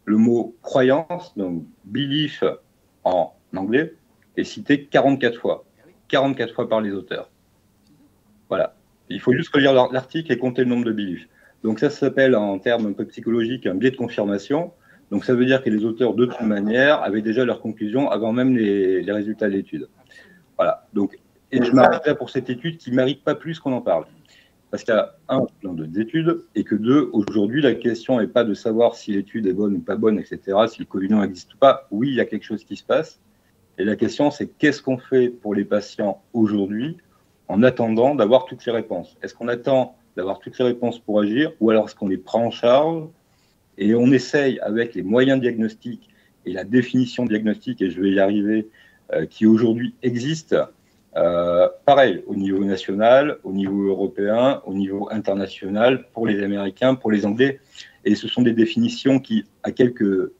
le mot croyance, donc belief en anglais, est cité 44 fois. 44 fois par les auteurs. Voilà. Il faut juste relire l'article et compter le nombre de beliefs. Donc ça s'appelle, en termes un peu psychologiques, un biais de confirmation. Donc ça veut dire que les auteurs, de toute manière, avaient déjà leurs conclusions avant même les résultats de l'étude. Voilà. Donc, et je m'arrête là pour cette étude qui ne mérite pas plus qu'on en parle. Parce qu'il y a un, plein d'autres études, et que deux, aujourd'hui, la question n'est pas de savoir si l'étude est bonne ou pas bonne, etc., si le Covid n'existe ou pas. Oui, il y a quelque chose qui se passe. Et la question, c'est qu'est-ce qu'on fait pour les patients aujourd'hui en attendant d'avoir toutes les réponses? Est-ce qu'on attend d'avoir toutes les réponses pour agir, ou alors est-ce qu'on les prend en charge et on essaye, avec les moyens diagnostiques et la définition diagnostique, et je vais y arriver, qui aujourd'hui existe, pareil, au niveau national, au niveau européen, au niveau international, pour les Américains, pour les Anglais. Et ce sont des définitions qui, à quelques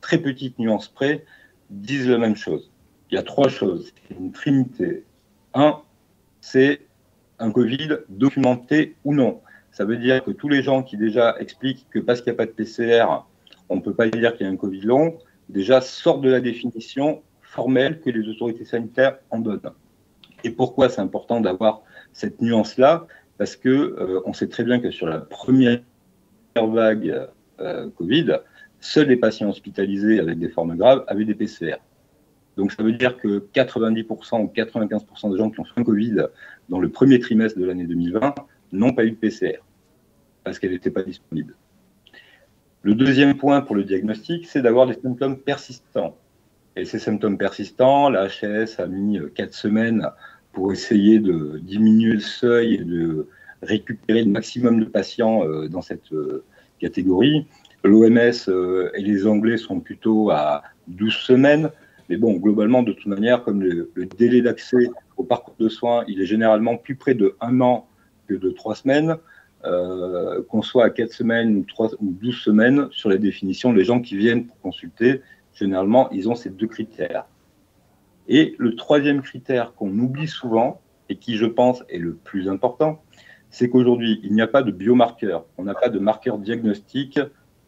très petites nuances près, disent la même chose. Il y a trois choses, c'est une trinité. Un, c'est un Covid documenté ou non. Ça veut dire que tous les gens qui déjà expliquent que parce qu'il n'y a pas de PCR, on ne peut pas dire qu'il y a un Covid long, déjà sortent de la définition formelle que les autorités sanitaires en donnent. Et pourquoi c'est important d'avoir cette nuance-là? Parce que on sait très bien que sur la première vague Covid, seuls les patients hospitalisés avec des formes graves avaient des PCR. Donc ça veut dire que 90% ou 95% des gens qui ont fait un Covid dans le premier trimestre de l'année 2020 n'ont pas eu de PCR, parce qu'elle n'était pas disponible. Le deuxième point pour le diagnostic, c'est d'avoir des symptômes persistants. Et ces symptômes persistants, la HAS a mis 4 semaines pour essayer de diminuer le seuil et de récupérer le maximum de patients dans cette catégorie. L'OMS et les Anglais sont plutôt à 12 semaines. Mais bon, globalement, de toute manière, comme le délai d'accès au parcours de soins, il est généralement plus près de 1 an que de 3 semaines, qu'on soit à 4 semaines ou 12 semaines, sur la définition, les gens qui viennent pour consulter, généralement, ils ont ces deux critères. Et le troisième critère qu'on oublie souvent, et qui, je pense, est le plus important, c'est qu'aujourd'hui, il n'y a pas de biomarqueur, on n'a pas de marqueur diagnostique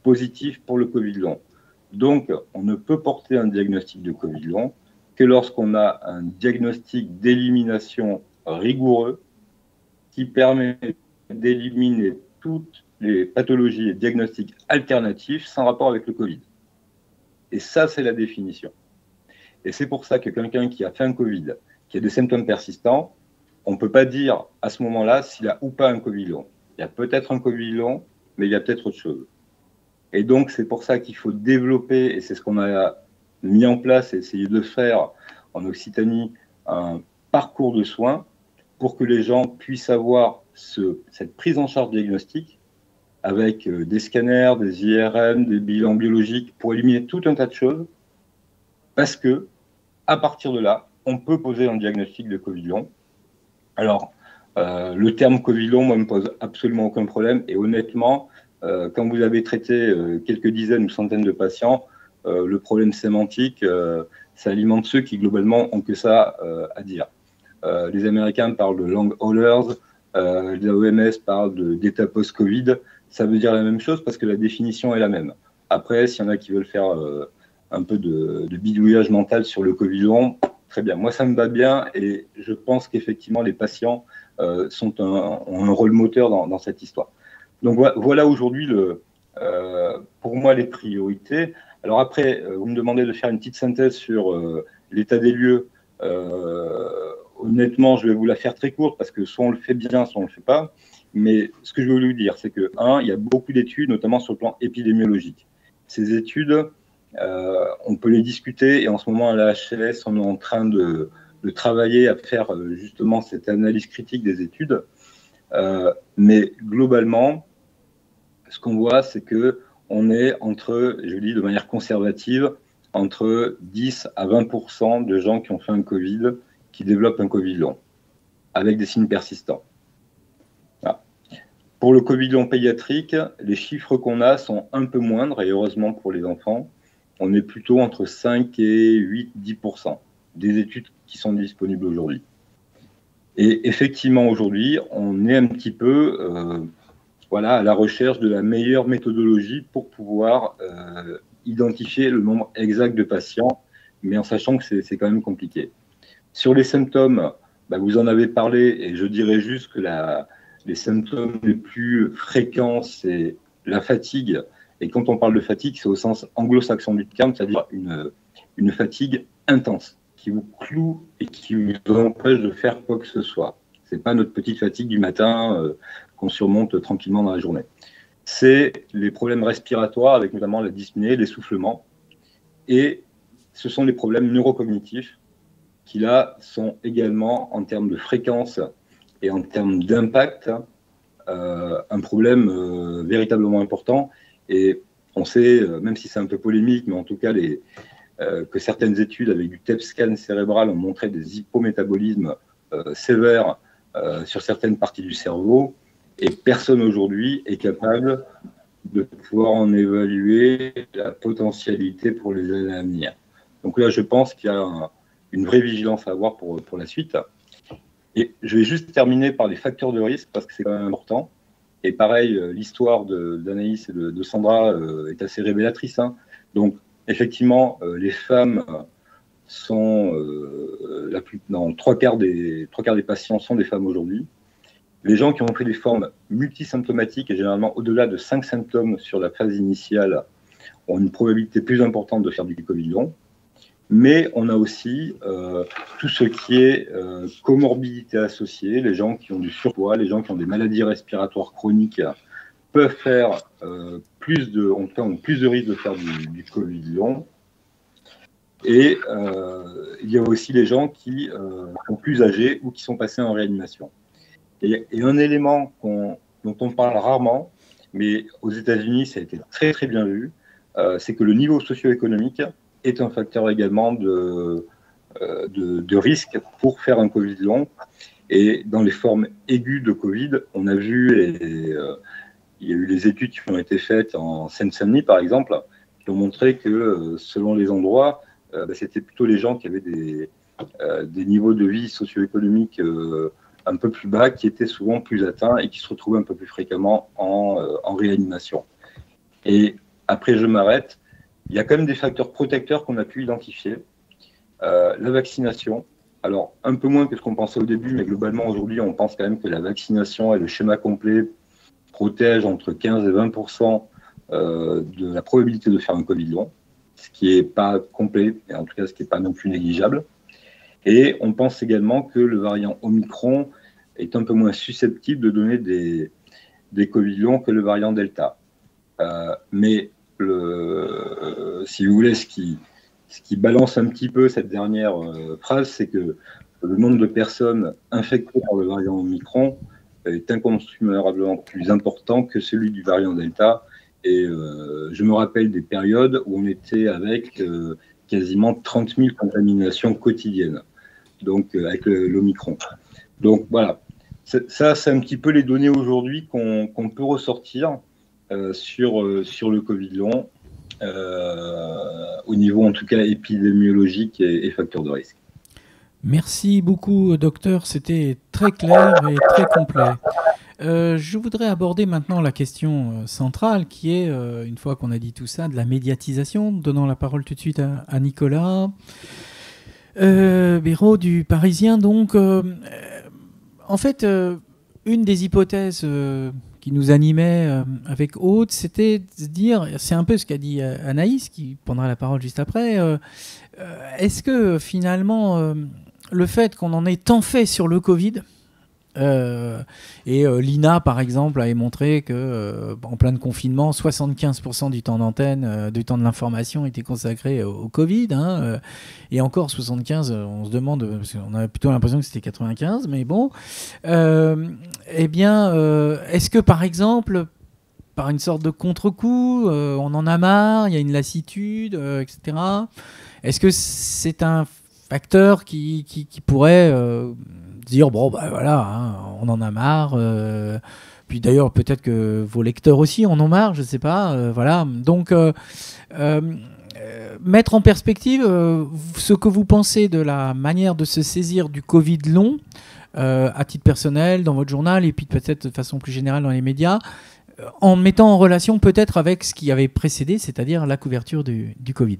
positif pour le Covid long. Donc, on ne peut porter un diagnostic de Covid long que lorsqu'on a un diagnostic d'élimination rigoureux qui permet d'éliminer toutes les pathologies et diagnostics alternatifs sans rapport avec le Covid. Et ça, c'est la définition. Et c'est pour ça que quelqu'un qui a fait un Covid, qui a des symptômes persistants, on ne peut pas dire à ce moment-là s'il a ou pas un Covid long. Il y a peut-être un Covid long, mais il y a peut-être autre chose. Et donc, c'est pour ça qu'il faut développer, et c'est ce qu'on a mis en place et essayé de faire en Occitanie, un parcours de soins pour que les gens puissent avoir cette prise en charge diagnostique avec des scanners, des IRM, des bilans biologiques pour éliminer tout un tas de choses, parce que à partir de là, on peut poser un diagnostic de Covid long. Alors, le terme Covid long, moi, me pose absolument aucun problème, et honnêtement, quand vous avez traité quelques dizaines ou centaines de patients, le problème sémantique, ça alimente ceux qui, globalement, ont que ça à dire. Les Américains parlent de long haulers, l'OMS parle d'état post-Covid. Ça veut dire la même chose parce que la définition est la même. Après, s'il y en a qui veulent faire un peu de bidouillage mental sur le Covid long, très bien. Moi, ça me va bien et je pense qu'effectivement, les patients ont un rôle moteur dans cette histoire. Donc voilà aujourd'hui, pour moi, les priorités. Alors après, vous me demandez de faire une petite synthèse sur l'état des lieux. Honnêtement, je vais vous la faire très courte parce que soit on le fait bien, soit on ne le fait pas. Mais ce que je veux vous dire, c'est que, il y a beaucoup d'études, notamment sur le plan épidémiologique. Ces études, on peut les discuter et en ce moment, à la HLS, on est en train de travailler à faire justement cette analyse critique des études. Mais globalement, ce qu'on voit, c'est qu'on est entre, je dis de manière conservative, entre 10 à 20% de gens qui ont fait un Covid qui développent un Covid long, avec des signes persistants. Voilà. Pour le Covid long pédiatrique, les chiffres qu'on a sont un peu moindres, et heureusement pour les enfants, on est plutôt entre 5 et 8-10% des études qui sont disponibles aujourd'hui. Et effectivement, aujourd'hui, on est un petit peu à la recherche de la meilleure méthodologie pour pouvoir identifier le nombre exact de patients, mais en sachant que c'est quand même compliqué. Sur les symptômes, vous en avez parlé, et je dirais juste que les symptômes les plus fréquents, c'est la fatigue. Et quand on parle de fatigue, c'est au sens anglo-saxon du terme, c'est-à-dire une fatigue intense, qui vous cloue et qui vous empêche de faire quoi que ce soit. Ce n'est pas notre petite fatigue du matin qu'on surmonte tranquillement dans la journée. C'est les problèmes respiratoires, avec notamment la dyspnée, l'essoufflement. Et ce sont les problèmes neurocognitifs qui, là, sont également, en termes de fréquence et en termes d'impact, un problème véritablement important. Et on sait, même si c'est un peu polémique, mais en tout cas, que certaines études avec du TEP scan cérébral ont montré des hypométabolismes sévères sur certaines parties du cerveau, et personne aujourd'hui est capable de pouvoir en évaluer la potentialité pour les années à venir. Donc là, je pense qu'il y a une vraie vigilance à avoir pour la suite. Et je vais juste terminer par les facteurs de risque, parce que c'est quand même important. Et pareil, l'histoire d'Anaïs et de Sandra est assez révélatrice. Donc, effectivement, les femmes sont trois quarts des patients sont des femmes aujourd'hui. Les gens qui ont fait des formes multisymptomatiques et généralement au-delà de 5 symptômes sur la phase initiale ont une probabilité plus importante de faire du Covid long. Mais on a aussi tout ce qui est comorbidité associée, les gens qui ont du surpoids, les gens qui ont des maladies respiratoires chroniques peuvent faire ont plus de risques de faire du Covid long. Et il y a aussi les gens qui sont plus âgés ou qui sont passés en réanimation. Et un élément dont on parle rarement, mais aux États-Unis, ça a été très très bien vu, c'est que le niveau socio-économique est un facteur également de risque pour faire un Covid long. Et dans les formes aiguës de Covid, on a vu, il y a eu les études qui ont été faites en Seine-Saint-Denis, par exemple, qui ont montré que selon les endroits, c'était plutôt les gens qui avaient des niveaux de vie socio-économiques un peu plus bas, qui étaient souvent plus atteints et qui se retrouvaient un peu plus fréquemment en réanimation. Et après, je m'arrête. Il y a quand même des facteurs protecteurs qu'on a pu identifier. La vaccination, alors un peu moins que ce qu'on pensait au début, mais globalement aujourd'hui, on pense quand même que la vaccination et le schéma complet protègent entre 15 et 20% de la probabilité de faire un Covid long, ce qui n'est pas complet, et en tout cas ce qui n'est pas non plus négligeable. Et on pense également que le variant Omicron est un peu moins susceptible de donner des Covid longs que le variant Delta. Mais si vous voulez, ce qui balance un petit peu cette dernière phrase, c'est que le nombre de personnes infectées par le variant Omicron est incommensurablement plus important que celui du variant Delta. Et je me rappelle des périodes où on était avec quasiment 30 000 contaminations quotidiennes, donc avec l'Omicron. Donc voilà, ça c'est un petit peu les données aujourd'hui qu'on peut ressortir sur le Covid long, au niveau en tout cas épidémiologique et facteurs de risque. Merci beaucoup, docteur. C'était très clair et très complet. Je voudrais aborder maintenant la question centrale qui est, une fois qu'on a dit tout ça, de la médiatisation, donnant la parole tout de suite à Nicolas Béraud du Parisien. Donc, en fait, une des hypothèses qui nous animait avec Aude, c'était de se dire, c'est un peu ce qu'a dit Anaïs, qui prendra la parole juste après, est-ce que finalement, le fait qu'on en ait tant fait sur le Covid, et l'INA par exemple avait montré que en plein de confinement 75% du temps d'antenne, du temps de l'information était consacré au Covid, et encore 75, on se demande, parce qu'on a plutôt l'impression que c'était 95, mais bon, eh bien est-ce que par exemple, par une sorte de contre-coup, on en a marre, il y a une lassitude, etc. Est-ce que c'est un facteur qui pourrait dire bon bah voilà, on en a marre, puis d'ailleurs peut-être que vos lecteurs aussi en ont marre, je sais pas, voilà, donc mettre en perspective ce que vous pensez de la manière de se saisir du Covid long, à titre personnel, dans votre journal, et puis peut-être de façon plus générale dans les médias, en mettant en relation peut-être avec ce qui avait précédé, c'est-à-dire la couverture du Covid?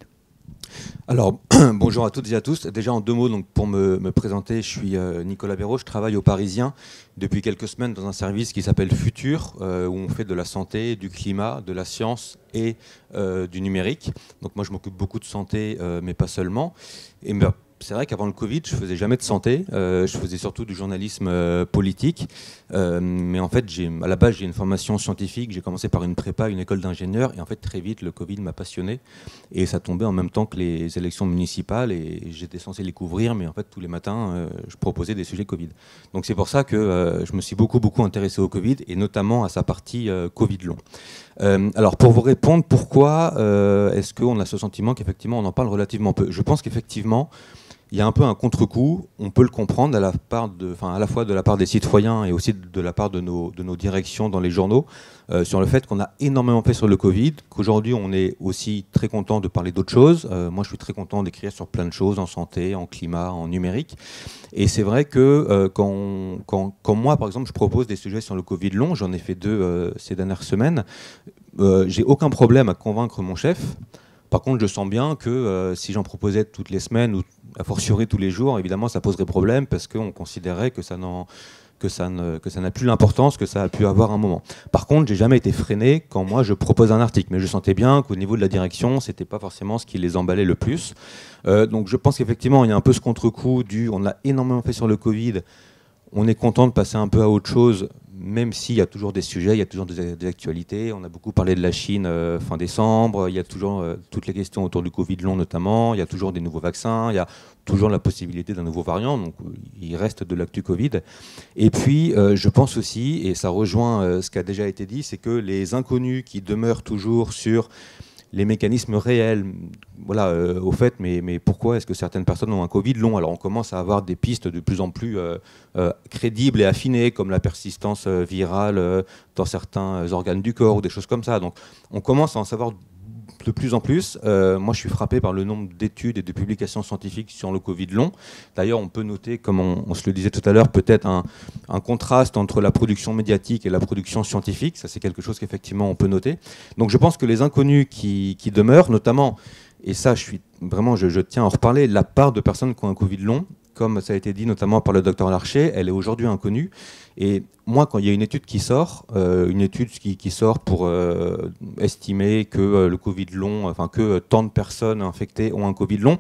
Alors, bonjour à toutes et à tous. Déjà en 2 mots, donc, pour me présenter, je suis Nicolas Béraud, je travaille au Parisien depuis quelques semaines dans un service qui s'appelle Futur, où on fait de la santé, du climat, de la science et du numérique. Donc moi je m'occupe beaucoup de santé, mais pas seulement. Et c'est vrai qu'avant le Covid, je faisais jamais de santé, je faisais surtout du journalisme politique. Mais en fait, à la base, j'ai une formation scientifique, j'ai commencé par une prépa, une école d'ingénieur, et en fait, très vite, le Covid m'a passionné. Et ça tombait en même temps que les élections municipales, et j'étais censé les couvrir, mais en fait, tous les matins, je proposais des sujets Covid. Donc c'est pour ça que je me suis beaucoup intéressé au Covid, et notamment à sa partie Covid long. Alors pour vous répondre, pourquoi est-ce qu'on a ce sentiment qu'effectivement on en parle relativement peu? Je pense qu'effectivement, il y a un peu un contre-coup, on peut le comprendre à la fois de la part des citoyens et aussi de la part de nos directions dans les journaux, sur le fait qu'on a énormément fait sur le Covid, qu'aujourd'hui on est aussi très content de parler d'autres choses. Moi je suis très content d'écrire sur plein de choses, en santé, en climat, en numérique. Et c'est vrai que quand moi par exemple je propose des sujets sur le Covid long, j'en ai fait 2 ces dernières semaines, j'ai aucun problème à convaincre mon chef. Par contre, je sens bien que si j'en proposais toutes les semaines ou a fortiori tous les jours, évidemment, ça poserait problème parce qu'on considérait que ça n'a plus l'importance que ça a pu avoir un moment. Par contre, j'ai jamais été freiné quand moi je propose un article, mais je sentais bien qu'au niveau de la direction, c'était pas forcément ce qui les emballait le plus. Donc, je pense qu'effectivement, il y a un peu ce contre-coup on a énormément fait sur le Covid. On est content de passer un peu à autre chose, même s'il y a toujours des sujets, il y a toujours des actualités. On a beaucoup parlé de la Chine fin décembre, il y a toujours toutes les questions autour du Covid long notamment, il y a toujours des nouveaux vaccins, il y a toujours la possibilité d'un nouveau variant, donc il reste de l'actu Covid. Et puis je pense aussi, et ça rejoint ce qui a déjà été dit, c'est que les inconnus qui demeurent toujours sur les mécanismes réels, voilà, au fait, mais pourquoi est-ce que certaines personnes ont un Covid long? Alors on commence à avoir des pistes de plus en plus crédibles et affinées, comme la persistance virale dans certains organes du corps ou des choses comme ça. Donc on commence à en savoir de plus en plus. Moi je suis frappé par le nombre d'études et de publications scientifiques sur le Covid long. D'ailleurs on peut noter, comme on se le disait tout à l'heure, peut-être un contraste entre la production médiatique et la production scientifique. Ça c'est quelque chose qu'effectivement on peut noter. Donc je pense que les inconnus qui demeurent, notamment, et ça je tiens à en reparler, la part de personnes qui ont un Covid long, comme ça a été dit notamment par le docteur Larcher, elle est aujourd'hui inconnue. Et moi, quand il y a une étude qui sort, qui sort pour estimer que le Covid long, enfin que tant de personnes infectées ont un Covid long,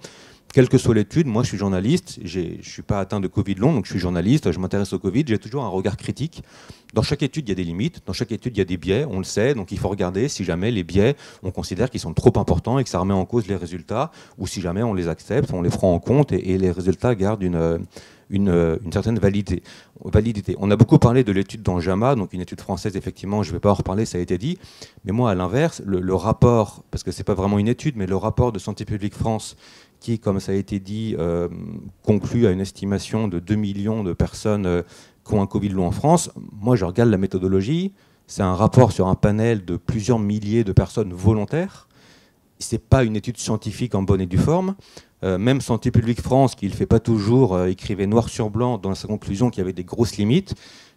quelle que soit l'étude, moi je suis journaliste, je ne suis pas atteint de Covid long, donc je suis journaliste, je m'intéresse au Covid, j'ai toujours un regard critique. Dans chaque étude, il y a des limites, dans chaque étude, il y a des biais, on le sait, donc il faut regarder si jamais les biais, on considère qu'ils sont trop importants et que ça remet en cause les résultats, ou si jamais on les accepte, on les prend en compte et les résultats gardent une certaine validité. On a beaucoup parlé de l'étude dans JAMA, donc une étude française, effectivement, je ne vais pas en reparler, ça a été dit, mais moi, à l'inverse, le rapport, parce que ce n'est pas vraiment une étude, mais le rapport de Santé publique France, qui, comme ça a été dit, conclut à une estimation de 2 millions de personnes qui ont un Covid long en France. Moi, je regarde la méthodologie. C'est un rapport sur un panel de plusieurs milliers de personnes volontaires. Ce n'est pas une étude scientifique en bonne et due forme. Même Santé publique France, qui ne le fait pas toujours, écrivait noir sur blanc dans sa conclusion qu'il y avait des grosses limites,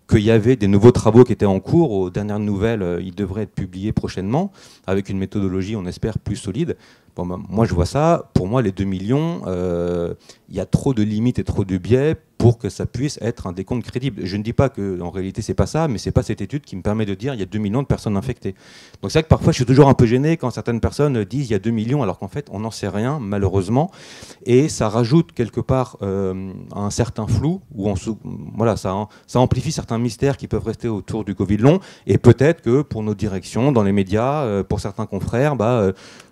qu'il y avait des nouveaux travaux qui étaient en cours. Aux dernières nouvelles, ils devraient être publiés prochainement, avec une méthodologie, on espère, plus solide. Bon, ben, moi, je vois ça. Pour moi, les 2 millions, il y a trop de limites et trop de biais pour que ça puisse être un décompte crédible. Je ne dis pas qu'en réalité, c'est pas ça, mais c'est pas cette étude qui me permet de dire qu'il y a 2 millions de personnes infectées. Donc c'est vrai que parfois, je suis toujours un peu gêné quand certaines personnes disent il y a 2 millions, alors qu'en fait, on n'en sait rien, malheureusement. Et ça rajoute quelque part un certain flou, où voilà, ça amplifie certains mystères qui peuvent rester autour du Covid long. Et peut-être que pour nos directions, dans les médias, pour certains confrères,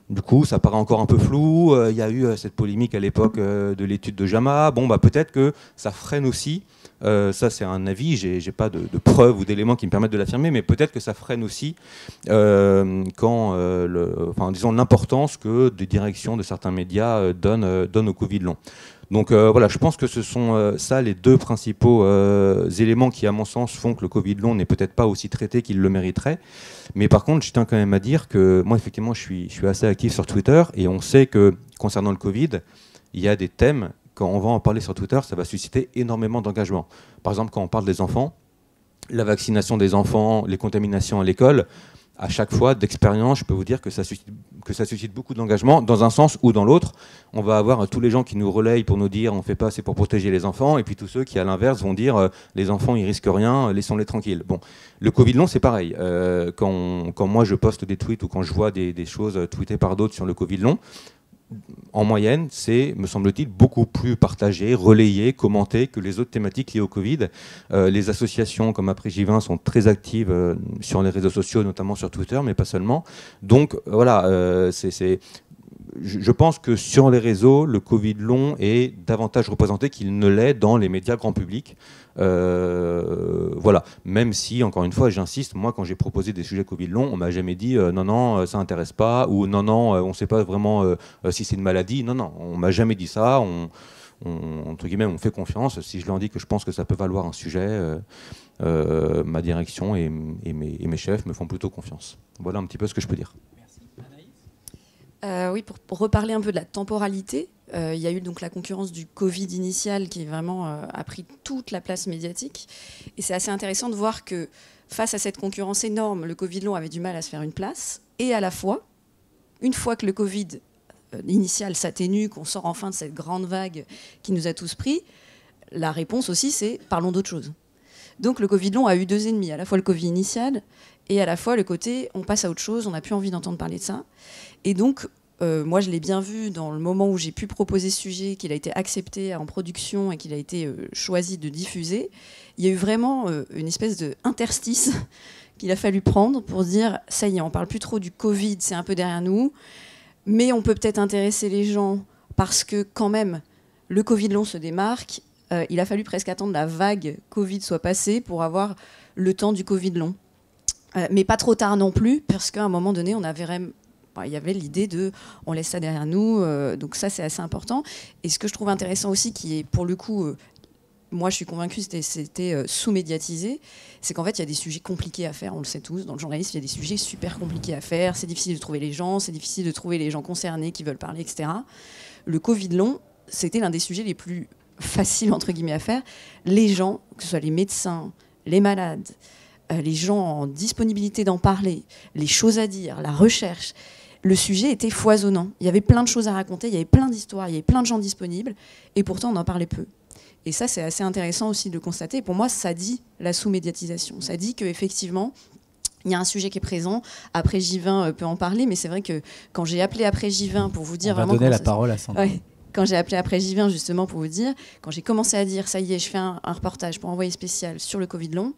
du coup, ça paraît encore un peu flou. Il y a eu cette polémique à l'époque de l'étude de JAMA. Bon, peut-être que ça freine aussi. Ça, c'est un avis. J'ai pas de preuves ou d'éléments qui me permettent de l'affirmer, mais peut-être que ça freine aussi disons l'importance que des directions de certains médias donnent au Covid long. Donc voilà, je pense que ce sont ça les 2 principaux éléments qui, à mon sens, font que le Covid long n'est peut-être pas aussi traité qu'il le mériterait. Mais par contre, je tiens quand même à dire que moi, effectivement, je suis assez actif sur Twitter et on sait que concernant le Covid, il y a des thèmes quand on va en parler sur Twitter, ça va susciter énormément d'engagement. Par exemple, quand on parle des enfants, la vaccination des enfants, les contaminations à l'école, à chaque fois, d'expérience, je peux vous dire que ça suscite beaucoup d'engagement, dans un sens ou dans l'autre. On va avoir tous les gens qui nous relayent pour nous dire on ne fait pas assez pour protéger les enfants, et puis tous ceux qui, à l'inverse, vont dire les enfants, ils risquent rien, laissons-les tranquilles. Bon, le Covid long, c'est pareil. Quand moi, je poste des tweets ou quand je vois des choses tweetées par d'autres sur le Covid long, en moyenne, c'est, me semble-t-il, beaucoup plus partagé, relayé, commenté que les autres thématiques liées au Covid. Les associations comme Après J20 sont très actives sur les réseaux sociaux, notamment sur Twitter, mais pas seulement. Donc voilà, je pense que sur les réseaux, le Covid long est davantage représenté qu'il ne l'est dans les médias grand public. Voilà, même si, encore une fois, j'insiste, moi quand j'ai proposé des sujets Covid long, on m'a jamais dit non, non, ça intéresse pas, ou non, non, on sait pas vraiment si c'est une maladie. Non, non, on m'a jamais dit ça. Entre guillemets, on fait confiance. Si je leur dis que je pense que ça peut valoir un sujet, ma direction et mes chefs me font plutôt confiance. Voilà un petit peu ce que je peux dire. Oui, pour reparler un peu de la temporalité, il y a eu donc la concurrence du Covid initial qui vraiment a pris toute la place médiatique. Et c'est assez intéressant de voir que face à cette concurrence énorme, le Covid long avait du mal à se faire une place. Et à la fois, une fois que le Covid initial s'atténue, qu'on sort enfin de cette grande vague qui nous a tous pris, la réponse aussi, c'est parlons d'autre chose. Donc le Covid long a eu deux ennemis, à la fois le Covid initial et à la fois le côté on passe à autre chose, on n'a plus envie d'entendre parler de ça. Et donc, moi, je l'ai bien vu dans le moment où j'ai pu proposer ce sujet, qu'il a été accepté en production et qu'il a été choisi de diffuser. Il y a eu vraiment une espèce d'interstice qu'il a fallu prendre pour dire ça y est, on ne parle plus trop du Covid, c'est un peu derrière nous, mais on peut peut-être intéresser les gens parce que quand même, le Covid long se démarque. Il a fallu presque attendre la vague Covid soit passée pour avoir le temps du Covid long. Mais pas trop tard non plus, parce qu'à un moment donné, il y avait l'idée de on laisse ça derrière nous, donc ça c'est assez important. Et ce que je trouve intéressant aussi, qui est pour le coup, moi je suis convaincue c'était sous-médiatisé, c'est qu'en fait il y a des sujets compliqués à faire, on le sait tous, dans le journalisme il y a des sujets super compliqués à faire, c'est difficile de trouver les gens, c'est difficile de trouver les gens concernés qui veulent parler, etc. Le Covid long, c'était l'un des sujets les plus faciles entre guillemets à faire. Les gens, que ce soit les médecins, les malades, les gens en disponibilité d'en parler, les choses à dire, la recherche, le sujet était foisonnant. Il y avait plein de choses à raconter, il y avait plein d'histoires, il y avait plein de gens disponibles, et pourtant on en parlait peu. Et ça, c'est assez intéressant aussi de le constater. Pour moi, ça dit la sous-médiatisation. Ça dit qu'effectivement, il y a un sujet qui est présent. Après J20 peut en parler, mais c'est vrai que quand j'ai appelé Après J20 pour vous dire... On va vraiment donner la parole à Sandra. Ouais. Quand j'ai appelé Après J20 justement pour vous dire, quand j'ai commencé à dire ça y est, je fais un reportage pour Envoyé spécial sur le Covid long,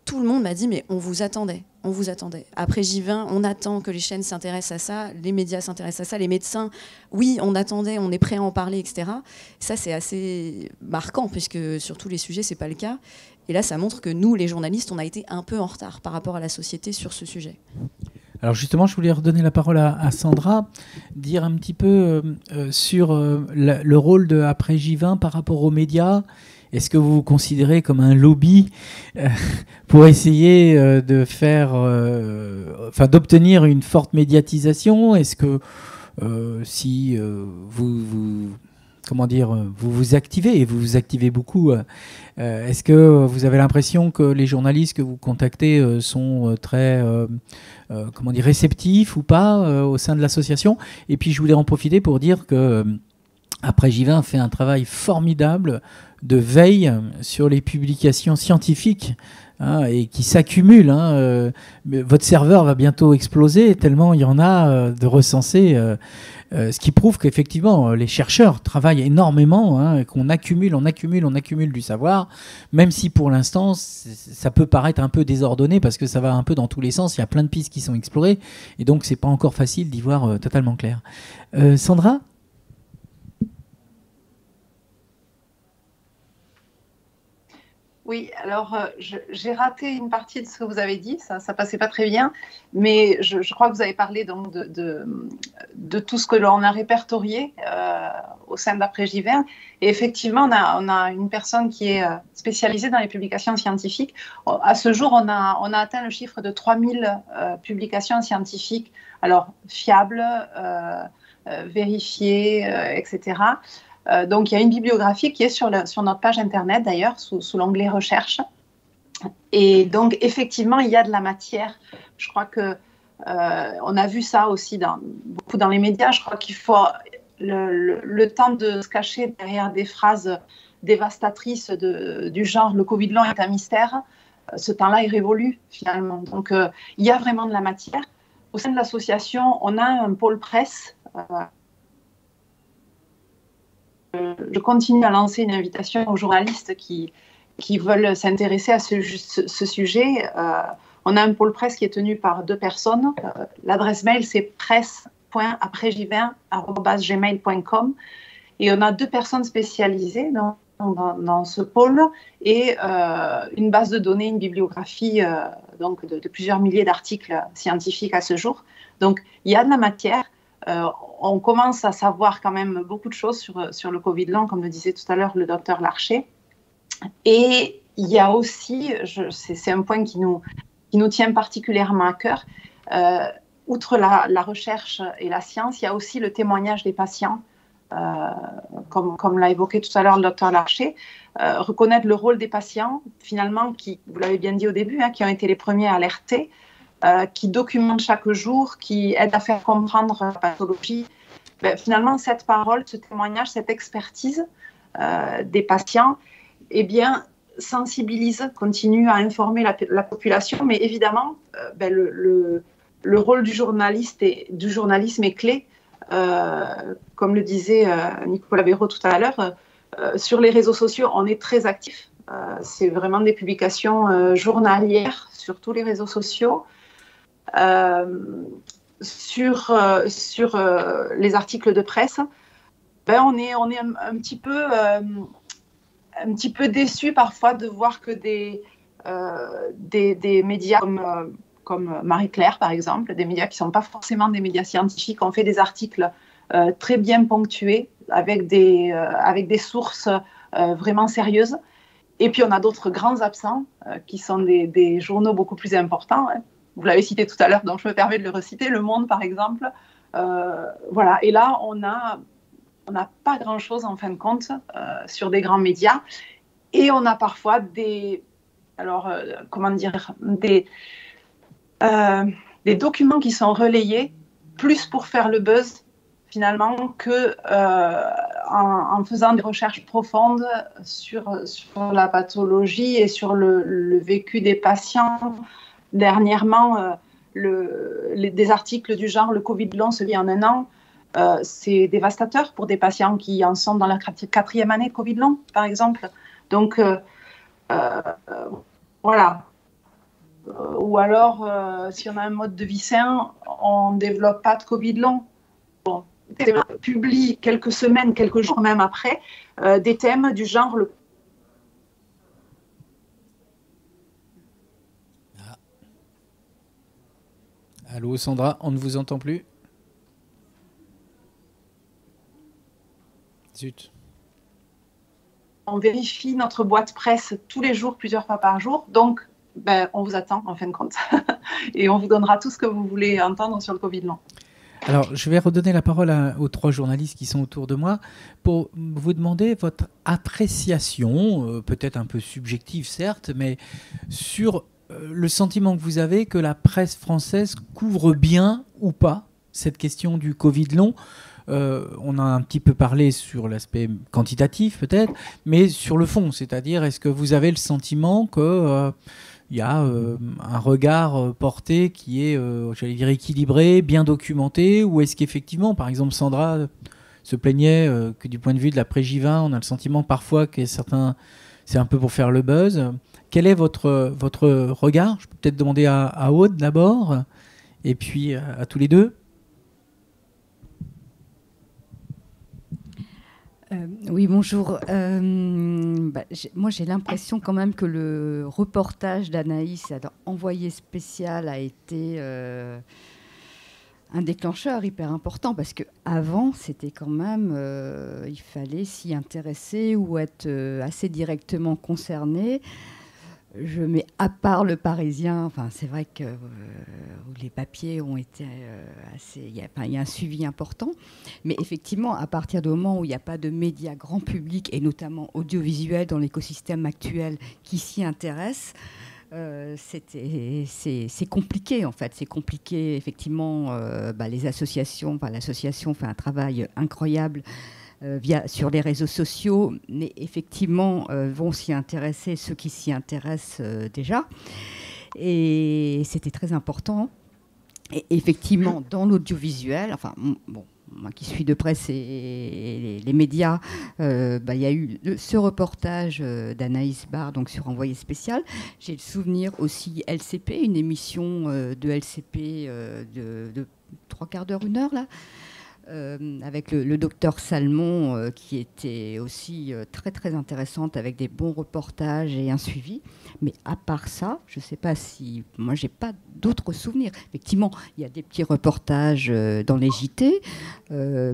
tout le monde m'a dit mais on vous attendait. Après J20, on attend que les chaînes s'intéressent à ça, les médias s'intéressent à ça, les médecins, oui, on attendait, on est prêt à en parler, etc. Ça, c'est assez marquant, puisque sur tous les sujets, c'est pas le cas. Et là, ça montre que nous, les journalistes, on a été un peu en retard par rapport à la société sur ce sujet. Alors justement, je voulais redonner la parole à Sandra, dire un petit peu sur le rôle de Après J20 par rapport aux médias. Est-ce que vous vous considérez comme un lobby pour essayer de faire, d'obtenir une forte médiatisation? Est-ce que si vous vous activez, et vous vous activez beaucoup, est-ce que vous avez l'impression que les journalistes que vous contactez sont très réceptifs ou pas au sein de l'association? Et puis je voulais en profiter pour dire que Après J20 fait un travail formidable de veille sur les publications scientifiques et qui s'accumulent. Votre serveur va bientôt exploser tellement il y en a de recensés, ce qui prouve qu'effectivement les chercheurs travaillent énormément, et qu'on accumule du savoir, même si pour l'instant ça peut paraître un peu désordonné parce que ça va un peu dans tous les sens, il y a plein de pistes qui sont explorées et donc c'est pas encore facile d'y voir totalement clair. Sandra ? Oui, alors j'ai raté une partie de ce que vous avez dit, ça passait pas très bien, mais je crois que vous avez parlé donc de tout ce que l'on a répertorié au sein d'Après J20. Et effectivement, on a une personne qui est spécialisée dans les publications scientifiques. À ce jour, on a atteint le chiffre de 3000 publications scientifiques, alors fiables, vérifiées, etc. Donc, il y a une bibliographie qui est sur notre page internet, d'ailleurs, sous l'onglet recherche. Et donc, effectivement, il y a de la matière. Je crois que on a vu ça aussi beaucoup dans les médias. Je crois qu'il faut le temps de se cacher derrière des phrases dévastatrices du genre « le Covid long est un mystère ». Ce temps-là est révolu, finalement. Donc, il y a vraiment de la matière. Au sein de l'association, on a un pôle presse. Je continue à lancer une invitation aux journalistes qui veulent s'intéresser à ce sujet. On a un pôle presse qui est tenu par 2 personnes. L'adresse mail, c'est presse.aprèsgivin@gmail.com. Et on a 2 personnes spécialisées dans ce pôle et une base de données, une bibliographie donc de plusieurs milliers d'articles scientifiques à ce jour. Donc, il y a de la matière. On commence à savoir quand même beaucoup de choses sur le Covid long, comme le disait tout à l'heure le docteur Larcher. Et il y a aussi, c'est un point qui nous tient particulièrement à cœur, outre la recherche et la science, il y a aussi le témoignage des patients, comme l'a évoqué tout à l'heure le docteur Larcher, reconnaître le rôle des patients, finalement, qui, vous l'avez bien dit au début, qui ont été les premiers à alerter, qui documentent chaque jour, qui aident à faire comprendre la pathologie. Finalement, cette parole, ce témoignage, cette expertise des patients, eh bien, sensibilise, continue à informer la population, mais évidemment, le rôle du journalisme est clé. Comme le disait Nicolas Béraud tout à l'heure, sur les réseaux sociaux, on est très actifs. C'est vraiment des publications journalières sur tous les réseaux sociaux. Sur les articles de presse, on est un petit peu déçu parfois de voir que des médias comme Marie-Claire, par exemple, des médias qui ne sont pas forcément des médias scientifiques, ont fait des articles très bien ponctués, avec des sources vraiment sérieuses. Et puis, on a d'autres grands absents qui sont des journaux beaucoup plus importants. Vous l'avez cité tout à l'heure, donc je me permets de le reciter, Le Monde, par exemple. Voilà. Et là, on n'a pas grand-chose, en fin de compte, sur des grands médias. Et on a parfois des documents qui sont relayés plus pour faire le buzz, finalement, que en faisant des recherches profondes sur la pathologie et sur le vécu des patients. Dernièrement, des articles du genre « Le Covid long se vit en un an », c'est dévastateur pour des patients qui en sont dans la 4e année Covid long, par exemple. Donc, voilà. Ou alors, si on a un mode de vie sain, on ne développe pas de Covid long. Bon, on publie quelques semaines, quelques jours même après, des thèmes du genre « Allô Sandra, on ne vous entend plus. Zut. On vérifie notre boîte presse tous les jours, plusieurs fois par jour. Donc, on vous attend en fin de compte. Et on vous donnera tout ce que vous voulez entendre sur le Covid long. Alors, je vais redonner la parole aux 3 journalistes qui sont autour de moi pour vous demander votre appréciation, peut-être un peu subjective certes, mais sur le sentiment que vous avez que la presse française couvre bien ou pas cette question du Covid long. On a un petit peu parlé sur l'aspect quantitatif peut-être, mais sur le fond, c'est-à-dire est-ce que vous avez le sentiment que y a un regard porté qui est, j'allais dire, équilibré, bien documenté, ou est-ce qu'effectivement, par exemple, Sandra se plaignait que du point de vue de la Prégivin, on a le sentiment parfois que certains, c'est un peu pour faire le buzz. Quel est votre regard ? Je peux peut-être demander à Aude d'abord, et puis à tous les deux. Oui, bonjour. Moi, j'ai l'impression quand même que le reportage d'Anaïs, envoyé spécial, a été un déclencheur hyper important parce qu'avant, c'était quand même, il fallait s'y intéresser ou être assez directement concerné. Je mets à part le Parisien, enfin, c'est vrai que les papiers ont été assez... Il y a un suivi important, mais effectivement, à partir du moment où il n'y a pas de médias grand public, et notamment audiovisuels dans l'écosystème actuel qui s'y intéressent, c'est compliqué en fait. C'est compliqué, effectivement, les associations, enfin, l'association fait un travail incroyable sur les réseaux sociaux, mais effectivement vont s'y intéresser ceux qui s'y intéressent déjà. Et c'était très important. Et effectivement, dans l'audiovisuel, enfin, bon, moi qui suis de près les médias, il y a eu ce reportage d'Anaïs Barr donc sur Envoyé spécial. J'ai le souvenir aussi LCP, une émission de LCP de 3/4 d'heure, 1 heure, là, avec le docteur Salmon, qui était aussi très très intéressante, avec des bons reportages et un suivi. Mais à part ça, je ne sais pas si... Moi, je n'ai pas d'autres souvenirs. Effectivement, il y a des petits reportages dans les JT.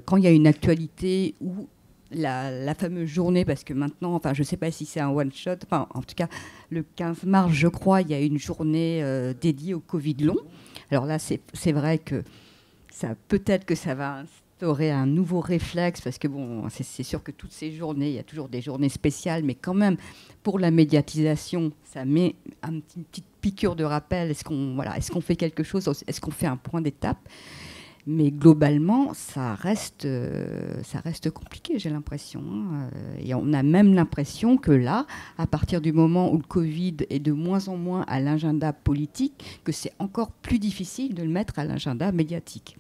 Quand il y a une actualité ou la fameuse journée, parce que maintenant, enfin, je ne sais pas si c'est un one-shot, enfin, en tout cas, le 15 mars, je crois, il y a une journée dédiée au Covid long. Alors là, c'est vrai que peut-être que ça va instaurer un nouveau réflexe, parce que bon, c'est sûr que toutes ces journées, il y a toujours des journées spéciales, mais quand même, pour la médiatisation, ça met une petite piqûre de rappel. Est-ce qu'on fait quelque chose? Est-ce qu'on fait un point d'étape? Mais globalement, ça reste compliqué, j'ai l'impression. Et on a même l'impression que là, à partir du moment où le Covid est de moins en moins à l'agenda politique, que c'est encore plus difficile de le mettre à l'agenda médiatique.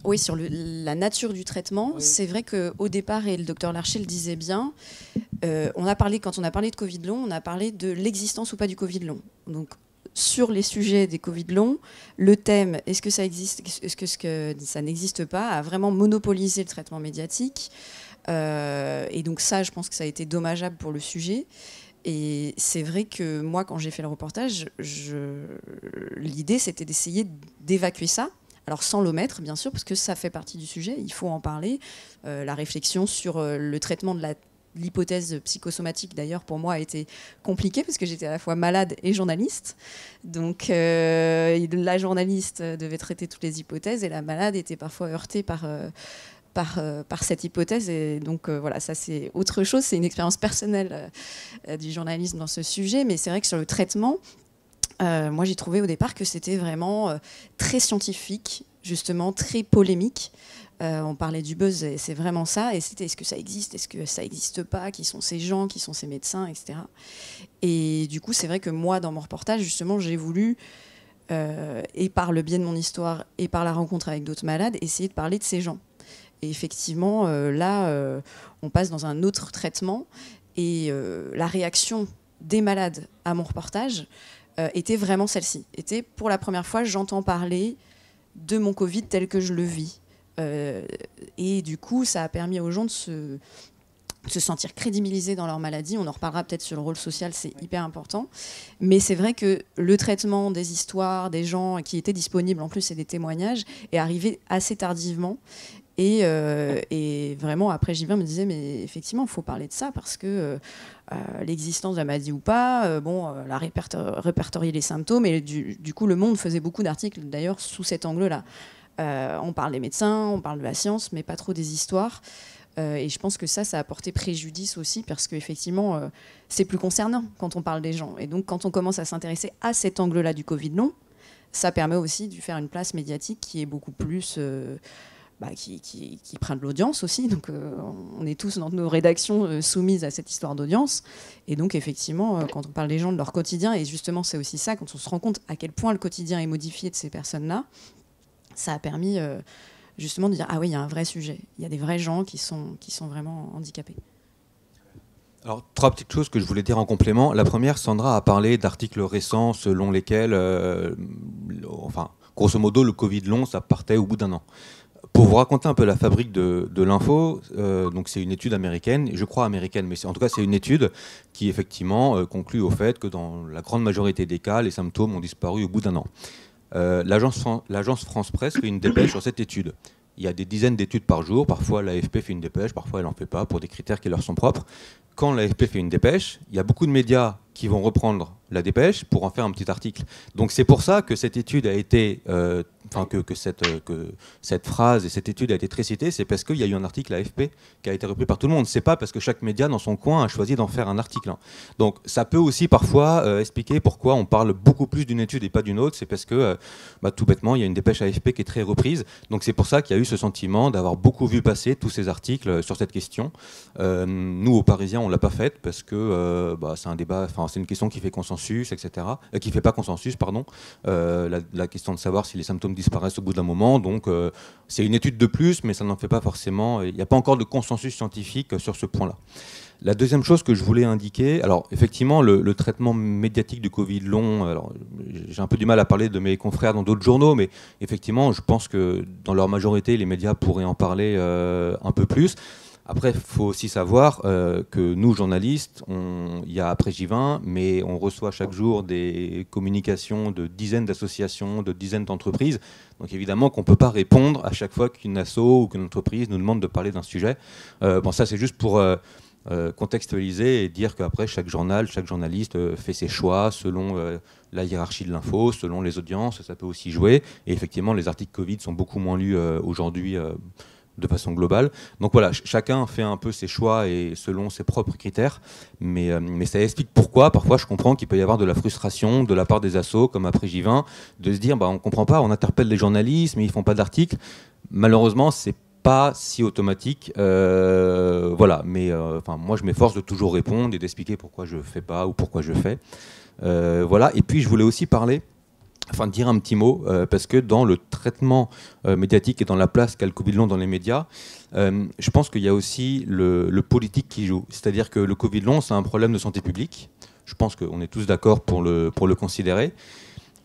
Oui, sur la nature du traitement, oui. C'est vrai qu'au départ, et le docteur Larcher le disait bien, quand on a parlé de Covid long, on a parlé de l'existence ou pas du Covid long. Donc, sur les sujets des Covid longs, le thème, est-ce que ça existe, est-ce que ça n'existe pas, a vraiment monopolisé le traitement médiatique. Et donc ça, je pense que ça a été dommageable pour le sujet. Et c'est vrai que moi, quand j'ai fait le reportage, l'idée, c'était d'essayer d'évacuer ça. Alors sans l'omettre, bien sûr, parce que ça fait partie du sujet, il faut en parler. La réflexion sur le traitement de l'hypothèse psychosomatique, d'ailleurs, pour moi, a été compliquée, parce que j'étais à la fois malade et journaliste. Donc la journaliste devait traiter toutes les hypothèses, et la malade était parfois heurtée par cette hypothèse. Et donc voilà, ça c'est autre chose, c'est une expérience personnelle du journalisme dans ce sujet. Mais c'est vrai que sur le traitement, moi j'ai trouvé au départ que c'était vraiment très scientifique, justement très polémique. On parlait du buzz, et c'est vraiment ça. Et c'était est-ce que ça existe, est-ce que ça n'existe pas, qui sont ces gens, qui sont ces médecins, etc. Et du coup, c'est vrai que moi, dans mon reportage, justement, j'ai voulu, et par le biais de mon histoire, et par la rencontre avec d'autres malades, essayer de parler de ces gens. Et effectivement, là, on passe dans un autre traitement. Et la réaction des malades à mon reportage était vraiment celle-ci. Était, pour la première fois, j'entends parler de mon Covid tel que je le vis. Et du coup, ça a permis aux gens de se sentir crédibilisés dans leur maladie. On en reparlera peut-être sur le rôle social, c'est hyper important. Mais c'est vrai que le traitement des histoires, des gens qui étaient disponibles, en plus, et des témoignages, est arrivé assez tardivement. Et vraiment, après, Gilbert me disait, mais effectivement, il faut parler de ça, parce que l'existence de la maladie ou pas, la répertorier les symptômes. Et du coup, Le Monde faisait beaucoup d'articles, d'ailleurs, sous cet angle-là. On parle des médecins, on parle de la science, mais pas trop des histoires. Et je pense que ça a porté préjudice aussi, parce qu'effectivement, c'est plus concernant quand on parle des gens. Et donc, quand on commence à s'intéresser à cet angle-là du Covid long, ça permet aussi de faire une place médiatique qui est beaucoup plus... qui prend de l'audience aussi. Donc, on est tous dans nos rédactions soumises à cette histoire d'audience. Et donc, effectivement, quand on parle des gens, de leur quotidien, et justement, c'est aussi ça, quand on se rend compte à quel point le quotidien est modifié de ces personnes-là, ça a permis justement de dire, ah oui, il y a un vrai sujet. Il y a des vrais gens qui sont vraiment handicapés. Alors, 3 petites choses que je voulais dire en complément. La première, Sandra a parlé d'articles récents selon lesquels, grosso modo, le Covid long, ça partait au bout d'1 an. Pour vous raconter un peu la fabrique de l'info, donc c'est une étude américaine, je crois américaine, mais en tout cas c'est une étude qui effectivement conclut au fait que dans la grande majorité des cas, les symptômes ont disparu au bout d'1 an. L'agence France Presse fait une dépêche sur cette étude. il y a des dizaines d'études par jour. Parfois, l'AFP fait une dépêche, parfois elle n'en fait pas pour des critères qui leur sont propres. Quand l'AFP fait une dépêche, il y a beaucoup de médias qui vont reprendre la dépêche pour en faire un petit article. Donc c'est pour ça que cette étude a été, que cette phrase et cette étude a été très citée, c'est parce qu'il y a eu un article AFP qui a été repris par tout le monde. C'est pas parce que chaque média dans son coin a choisi d'en faire un article. Donc ça peut aussi parfois expliquer pourquoi on parle beaucoup plus d'une étude et pas d'une autre. C'est parce que tout bêtement, il y a une dépêche AFP qui est très reprise. Donc c'est pour ça qu'il y a eu ce sentiment d'avoir beaucoup vu passer tous ces articles sur cette question. Nous, aux Parisiens, on l'a pas faite parce que c'est un débat, c'est une question qui fait consensus, etc. Qui fait pas consensus, pardon. La question de savoir si les symptômes disparaissent au bout d'un moment. Donc c'est une étude de plus, mais ça n'en fait pas forcément. Il n'y a pas encore de consensus scientifique sur ce point-là. La deuxième chose que je voulais indiquer, alors effectivement, le traitement médiatique du Covid long, alors j'ai un peu du mal à parler de mes confrères dans d'autres journaux, mais effectivement, je pense que dans leur majorité, les médias pourraient en parler un peu plus. Après, il faut aussi savoir que nous, journalistes, il y a Après J20, mais on reçoit chaque jour des communications de dizaines d'associations, de dizaines d'entreprises. Donc évidemment qu'on ne peut pas répondre à chaque fois qu'une asso ou qu'une entreprise nous demande de parler d'un sujet. Ça, c'est juste pour contextualiser et dire qu'après, chaque journal, chaque journaliste fait ses choix selon la hiérarchie de l'info, selon les audiences, ça peut aussi jouer. Et effectivement, les articles Covid sont beaucoup moins lus aujourd'hui de façon globale. Donc voilà, chacun fait un peu ses choix et selon ses propres critères, mais ça explique pourquoi, parfois je comprends qu'il peut y avoir de la frustration de la part des assos, comme Après J20, de se dire, on ne comprend pas, on interpelle les journalistes, mais ils ne font pas d'articles. Malheureusement, c'est pas si automatique. Voilà, mais moi je m'efforce de toujours répondre et d'expliquer pourquoi je ne fais pas ou pourquoi je fais. Voilà, et puis je voulais aussi dire un petit mot, parce que dans le traitement médiatique et dans la place qu'a le Covid long dans les médias, je pense qu'il y a aussi le politique qui joue. C'est-à-dire que le Covid long, c'est un problème de santé publique. Je pense qu'on est tous d'accord pour le considérer.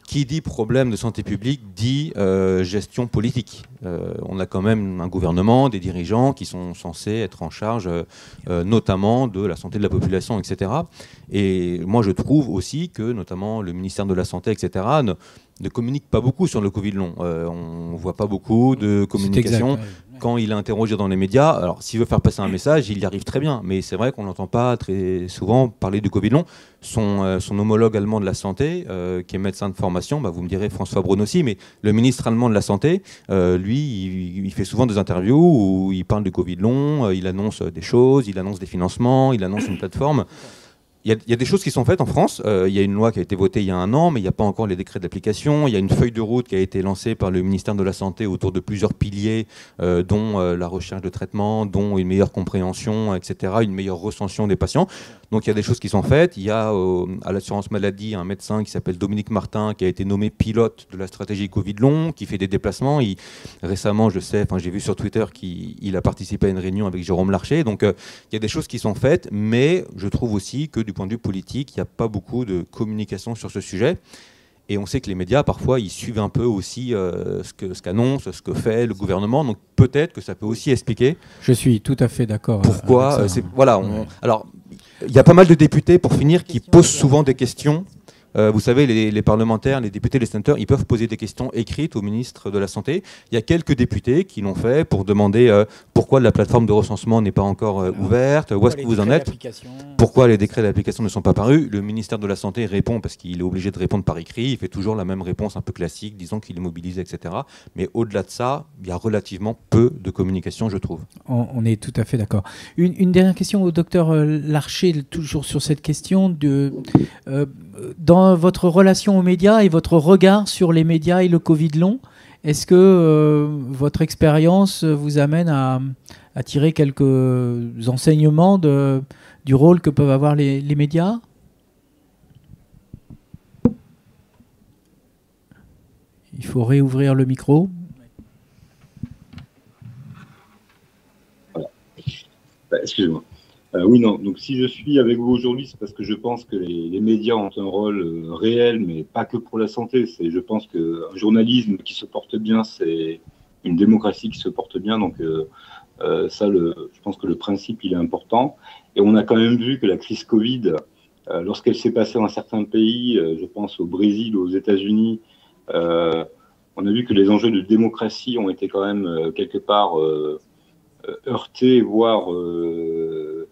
Qui dit problème de santé publique dit gestion politique. On a quand même un gouvernement, des dirigeants qui sont censés être en charge notamment de la santé de la population, etc. Et moi je trouve aussi que notamment le ministère de la Santé, etc. ne communique pas beaucoup sur le Covid long. On ne voit pas beaucoup de communication. Exact, ouais. Quand il est interrogé dans les médias, alors s'il veut faire passer un message, il y arrive très bien. Mais c'est vrai qu'on n'entend pas très souvent parler du Covid long. Son homologue allemand de la santé, qui est médecin de formation, vous me direz François Braun aussi, mais le ministre allemand de la Santé, lui, il fait souvent des interviews où il parle du Covid long, il annonce des choses, il annonce des financements, il annonce une plateforme. Il y a des choses qui sont faites en France. Il y a une loi qui a été votée il y a 1 an, mais il n'y a pas encore les décrets d'application. Il y a une feuille de route qui a été lancée par le ministère de la Santé autour de plusieurs piliers, dont la recherche de traitement, dont une meilleure compréhension, etc., une meilleure recension des patients. Donc il y a des choses qui sont faites. Il y a à l'assurance maladie un médecin qui s'appelle Dominique Martin, qui a été nommé pilote de la stratégie Covid long, qui fait des déplacements. Récemment, j'ai vu sur Twitter qu'il a participé à une réunion avec Jérôme Larcher. Donc il y a des choses qui sont faites, mais je trouve aussi que du point de vue politique, il n'y a pas beaucoup de communication sur ce sujet. Et on sait que les médias, parfois, ils suivent un peu aussi ce qu'annonce, ce que fait le gouvernement. Donc peut-être que ça peut aussi expliquer. Je suis tout à fait d'accord. Pourquoi Alors, il y a pas mal de députés, pour finir, qui posent souvent des questions. Vous savez, les parlementaires, les députés, les sénateurs, ils peuvent poser des questions écrites au ministre de la Santé. Il y a quelques députés qui l'ont fait pour demander pourquoi la plateforme de recensement n'est pas encore ouverte, où est-ce que vous en êtes, pourquoi les décrets d'application ne sont pas parus. Le ministère de la Santé répond parce qu'il est obligé de répondre par écrit. Il fait toujours la même réponse un peu classique, disant qu'il est mobilisé, etc. Mais au-delà de ça, il y a relativement peu de communication, je trouve. On est tout à fait d'accord. Une dernière question au docteur Larcher, toujours sur cette question dans votre relation aux médias et votre regard sur les médias et le Covid long, est-ce que votre expérience vous amène à tirer quelques enseignements du rôle que peuvent avoir les médias ? Il faut réouvrir le micro. Voilà. Excusez-moi. Oui, non. Donc, si je suis avec vous aujourd'hui, c'est parce que je pense que les médias ont un rôle réel, mais pas que pour la santé. Je pense qu'un journalisme qui se porte bien, c'est une démocratie qui se porte bien. Donc, je pense que le principe, il est important. Et on a quand même vu que la crise Covid, lorsqu'elle s'est passée dans certains pays, je pense au Brésil, aux États-Unis, on a vu que les enjeux de démocratie ont été quand même quelque part heurtés, voire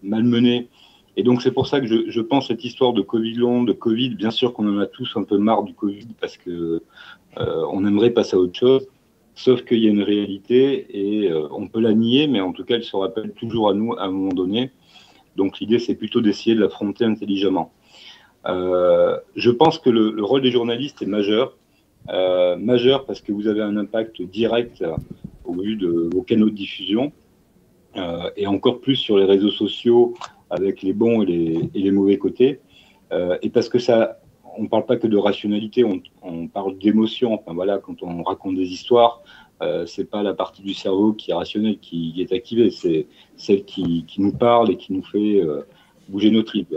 malmenés. Et donc c'est pour ça que je pense cette histoire de Covid long, de Covid, bien sûr qu'on en a tous un peu marre du Covid parce que on aimerait passer à autre chose, sauf qu'il y a une réalité et on peut la nier, mais en tout cas elle se rappelle toujours à nous à un moment donné. Donc l'idée c'est plutôt d'essayer de l'affronter intelligemment. Je pense que le rôle des journalistes est majeur. Majeur parce que vous avez un impact direct au vu de vos canaux de diffusion et encore plus sur les réseaux sociaux avec les bons et les mauvais côtés et parce que ça, on ne parle pas que de rationalité, on parle d'émotion. Enfin, voilà, quand on raconte des histoires, c'est pas la partie du cerveau qui est rationnelle qui est activée, c'est celle qui nous parle et qui nous fait bouger nos tripes.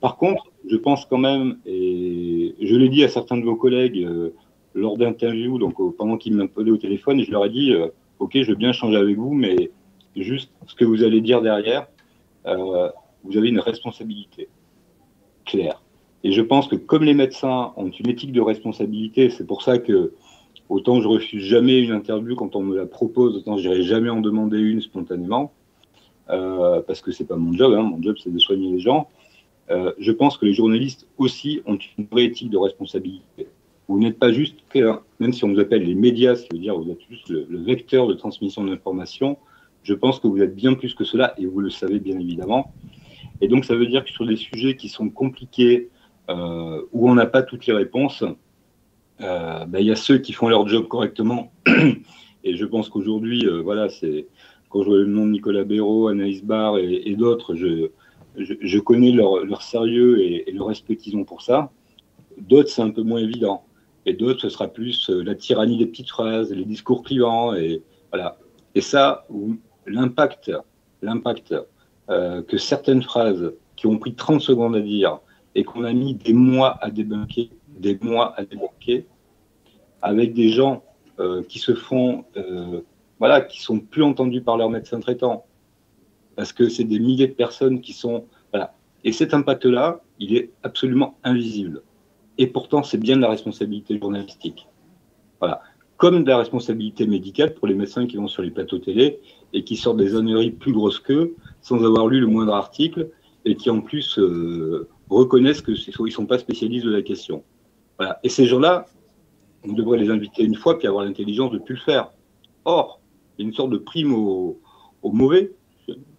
Par contre, je pense quand même, et je l'ai dit à certains de vos collègues lors d'interviews, donc pendant qu'ils m'appelaient au téléphone, et je leur ai dit, ok, je veux bien échanger avec vous, mais juste ce que vous allez dire derrière, vous avez une responsabilité claire. Et je pense que comme les médecins ont une éthique de responsabilité, c'est pour ça que autant je refuse jamais une interview quand on me la propose, autant je n'irai jamais en demander une spontanément, parce que c'est pas mon job, hein, mon job c'est de soigner les gens. Je pense que les journalistes aussi ont une vraie éthique de responsabilité. Vous n'êtes pas juste, même si on vous appelle les médias, ce qui veut dire que vous êtes juste le vecteur de transmission d'informations, je pense que vous êtes bien plus que cela, et vous le savez bien évidemment. Et donc ça veut dire que sur des sujets qui sont compliqués, où on n'a pas toutes les réponses, y a ceux qui font leur job correctement, et je pense qu'aujourd'hui, voilà, c'est quand je vois le nom de Nicolas Béraud, Anaïs Barre et d'autres, je connais leur sérieux et le respect qu'ils ont pour ça. D'autres, c'est un peu moins évident. Et d'autres, ce sera plus la tyrannie des petites phrases, les discours clivants. Et, voilà. Et ça, l'impact que certaines phrases qui ont pris 30 secondes à dire et qu'on a mis des mois à débunker, avec des gens qui se font, qui sont plus entendus par leur médecin traitant. Parce que c'est des milliers de personnes qui sont... Voilà. Et cet impact-là, il est absolument invisible. Et pourtant, c'est bien de la responsabilité journalistique. Voilà. Comme de la responsabilité médicale pour les médecins qui vont sur les plateaux télé et qui sortent des âneries plus grosses qu'eux, sans avoir lu le moindre article, et qui en plus reconnaissent qu'ils ne sont pas spécialistes de la question. Voilà. Et ces gens-là, on devrait les inviter une fois, puis avoir l'intelligence de ne plus le faire. Or, il y a une sorte de prime aux mauvais,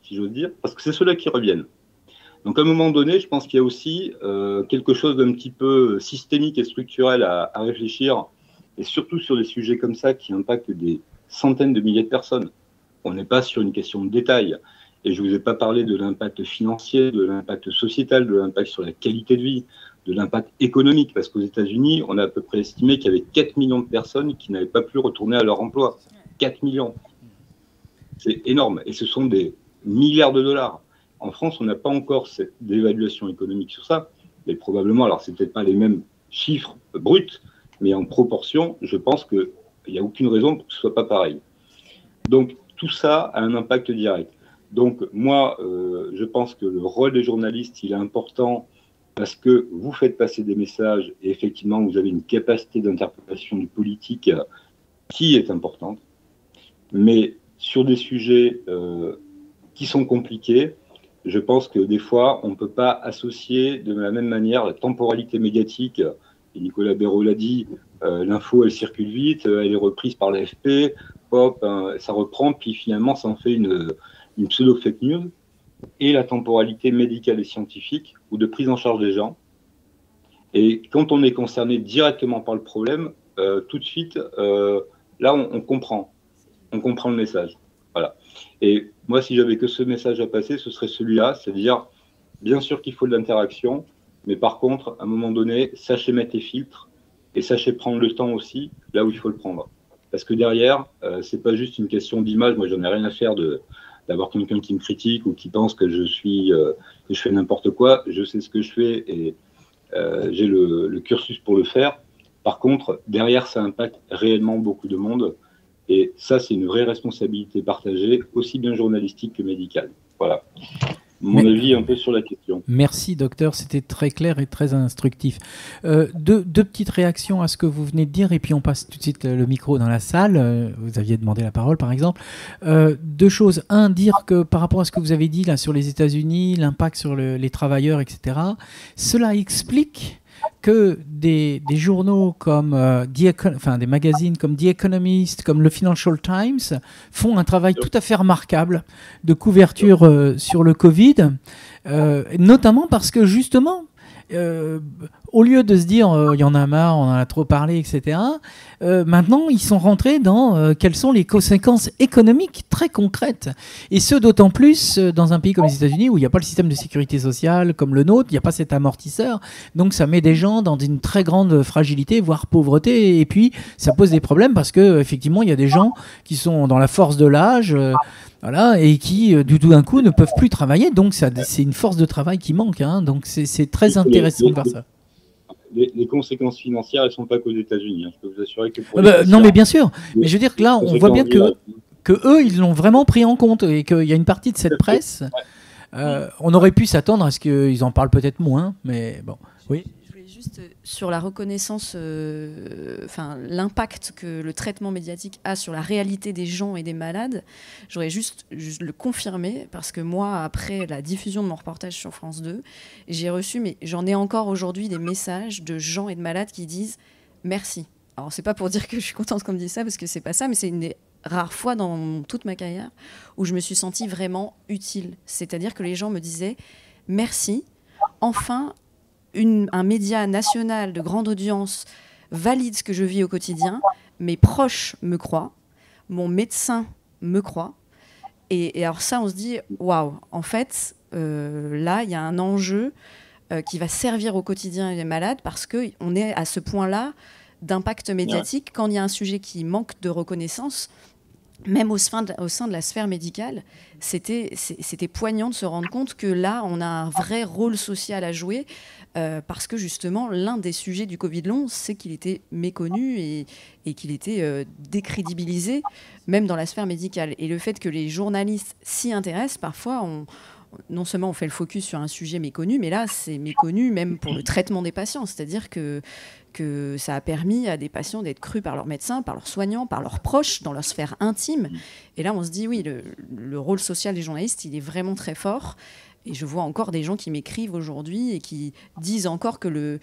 si j'ose dire, parce que c'est ceux-là qui reviennent. Donc à un moment donné, je pense qu'il y a aussi quelque chose d'un petit peu systémique et structurel à réfléchir, et surtout sur des sujets comme ça qui impactent des centaines de milliers de personnes. On n'est pas sur une question de détail. Et je ne vous ai pas parlé de l'impact financier, de l'impact sociétal, de l'impact sur la qualité de vie, de l'impact économique, parce qu'aux États-Unis, on a à peu près estimé qu'il y avait 4 millions de personnes qui n'avaient pas pu retourner à leur emploi. 4 millions. C'est énorme. Et ce sont des milliards de dollars. En France, on n'a pas encore cette évaluation économique sur ça, mais probablement, alors c'est peut-être pas les mêmes chiffres bruts, mais en proportion, je pense qu'il n'y a aucune raison pour que ce soit pas pareil. Donc, tout ça a un impact direct. Donc, moi, je pense que le rôle des journalistes, il est important parce que vous faites passer des messages et effectivement, vous avez une capacité d'interprétation du politique qui est importante. Mais sur des sujets qui sont compliqués, je pense que des fois, on ne peut pas associer de la même manière la temporalité médiatique. Et Nicolas Béraud l'a dit, l'info, elle circule vite, elle est reprise par l'AFP, hop, ça reprend, puis finalement, ça en fait une pseudo-fake news. Et la temporalité médicale et scientifique, ou de prise en charge des gens. Et quand on est concerné directement par le problème, tout de suite, là, on comprend. On comprend le message. Voilà. Et moi, si j'avais que ce message à passer, ce serait celui-là, c'est-à-dire, bien sûr qu'il faut de l'interaction, mais par contre, à un moment donné, sachez mettre les filtres et sachez prendre le temps aussi là où il faut le prendre. Parce que derrière, c'est pas juste une question d'image. Moi, j'en ai rien à faire d'avoir quelqu'un qui me critique ou qui pense que que je fais n'importe quoi. Je sais ce que je fais et j'ai le cursus pour le faire. Par contre, derrière, ça impacte réellement beaucoup de monde. Et ça, c'est une vraie responsabilité partagée, aussi bien journalistique que médicale. Voilà. mon avis un peu sur la question. Merci docteur, c'était très clair et très instructif. Deux petites réactions à ce que vous venez de dire et puis on passe tout de suite le micro dans la salle. Vous aviez demandé la parole par exemple. Deux choses. Un, dire que par rapport à ce que vous avez dit là sur les États-Unis, l'impact sur les travailleurs, etc., cela explique que des journaux comme des magazines comme The Economist, comme le Financial Times font un travail tout à fait remarquable de couverture sur le Covid, notamment parce que justement, au lieu de se dire il y en a marre, on en a trop parlé, etc., maintenant ils sont rentrés dans quelles sont les conséquences économiques très concrètes. Et ce d'autant plus dans un pays comme les États-Unis où il n'y a pas le système de sécurité sociale comme le nôtre, il n'y a pas cet amortisseur. Donc ça met des gens dans une très grande fragilité, voire pauvreté. Et puis ça pose des problèmes parce qu'effectivement il y a des gens qui sont dans la force de l'âge. Voilà, et qui, du tout d'un coup, ne peuvent plus travailler. Donc, c'est une force de travail qui manque. Hein, donc, c'est très intéressant de voir ça. Les conséquences financières, elles ne sont pas qu'aux États-Unis. Hein. Je peux vous assurer que pour non, mais bien sûr. Mais je veux dire que là, on voit bien que eux, ils l'ont vraiment pris en compte et qu'il y a une partie de cette presse. On aurait pu s'attendre à ce qu'ils en parlent peut-être moins, mais bon. Oui. Juste sur la reconnaissance, l'impact que le traitement médiatique a sur la réalité des gens et des malades, j'aurais juste le confirmer parce que moi, après la diffusion de mon reportage sur France 2, j'ai reçu, mais j'en ai encore aujourd'hui des messages de gens et de malades qui disent merci. Alors c'est pas pour dire que je suis contente qu'on me dise ça parce que c'est pas ça, mais c'est une des rares fois dans toute ma carrière où je me suis sentie vraiment utile. C'est-à-dire que les gens me disaient merci, enfin. Un média national de grande audience valide ce que je vis au quotidien, mes proches me croient, mon médecin me croit. Et alors ça, on se dit, waouh, en fait, là, il y a un enjeu qui va servir au quotidien des malades parce qu'on est à ce point-là d'impact médiatique. Quand il y a un sujet qui manque de reconnaissance, même au sein de la sphère médicale, c'était poignant de se rendre compte que là, on a un vrai rôle social à jouer parce que justement, l'un des sujets du Covid long, c'est qu'il était méconnu et qu'il était décrédibilisé, même dans la sphère médicale. Et le fait que les journalistes s'y intéressent, parfois, non seulement on fait le focus sur un sujet méconnu, mais là, c'est méconnu même pour le traitement des patients. C'est-à-dire que ça a permis à des patients d'être crus par leurs médecins, par leurs soignants, par leurs proches, dans leur sphère intime. Et là, on se dit, oui, le rôle social des journalistes, il est vraiment très fort. Et je vois encore des gens qui m'écrivent aujourd'hui et qui disent encore que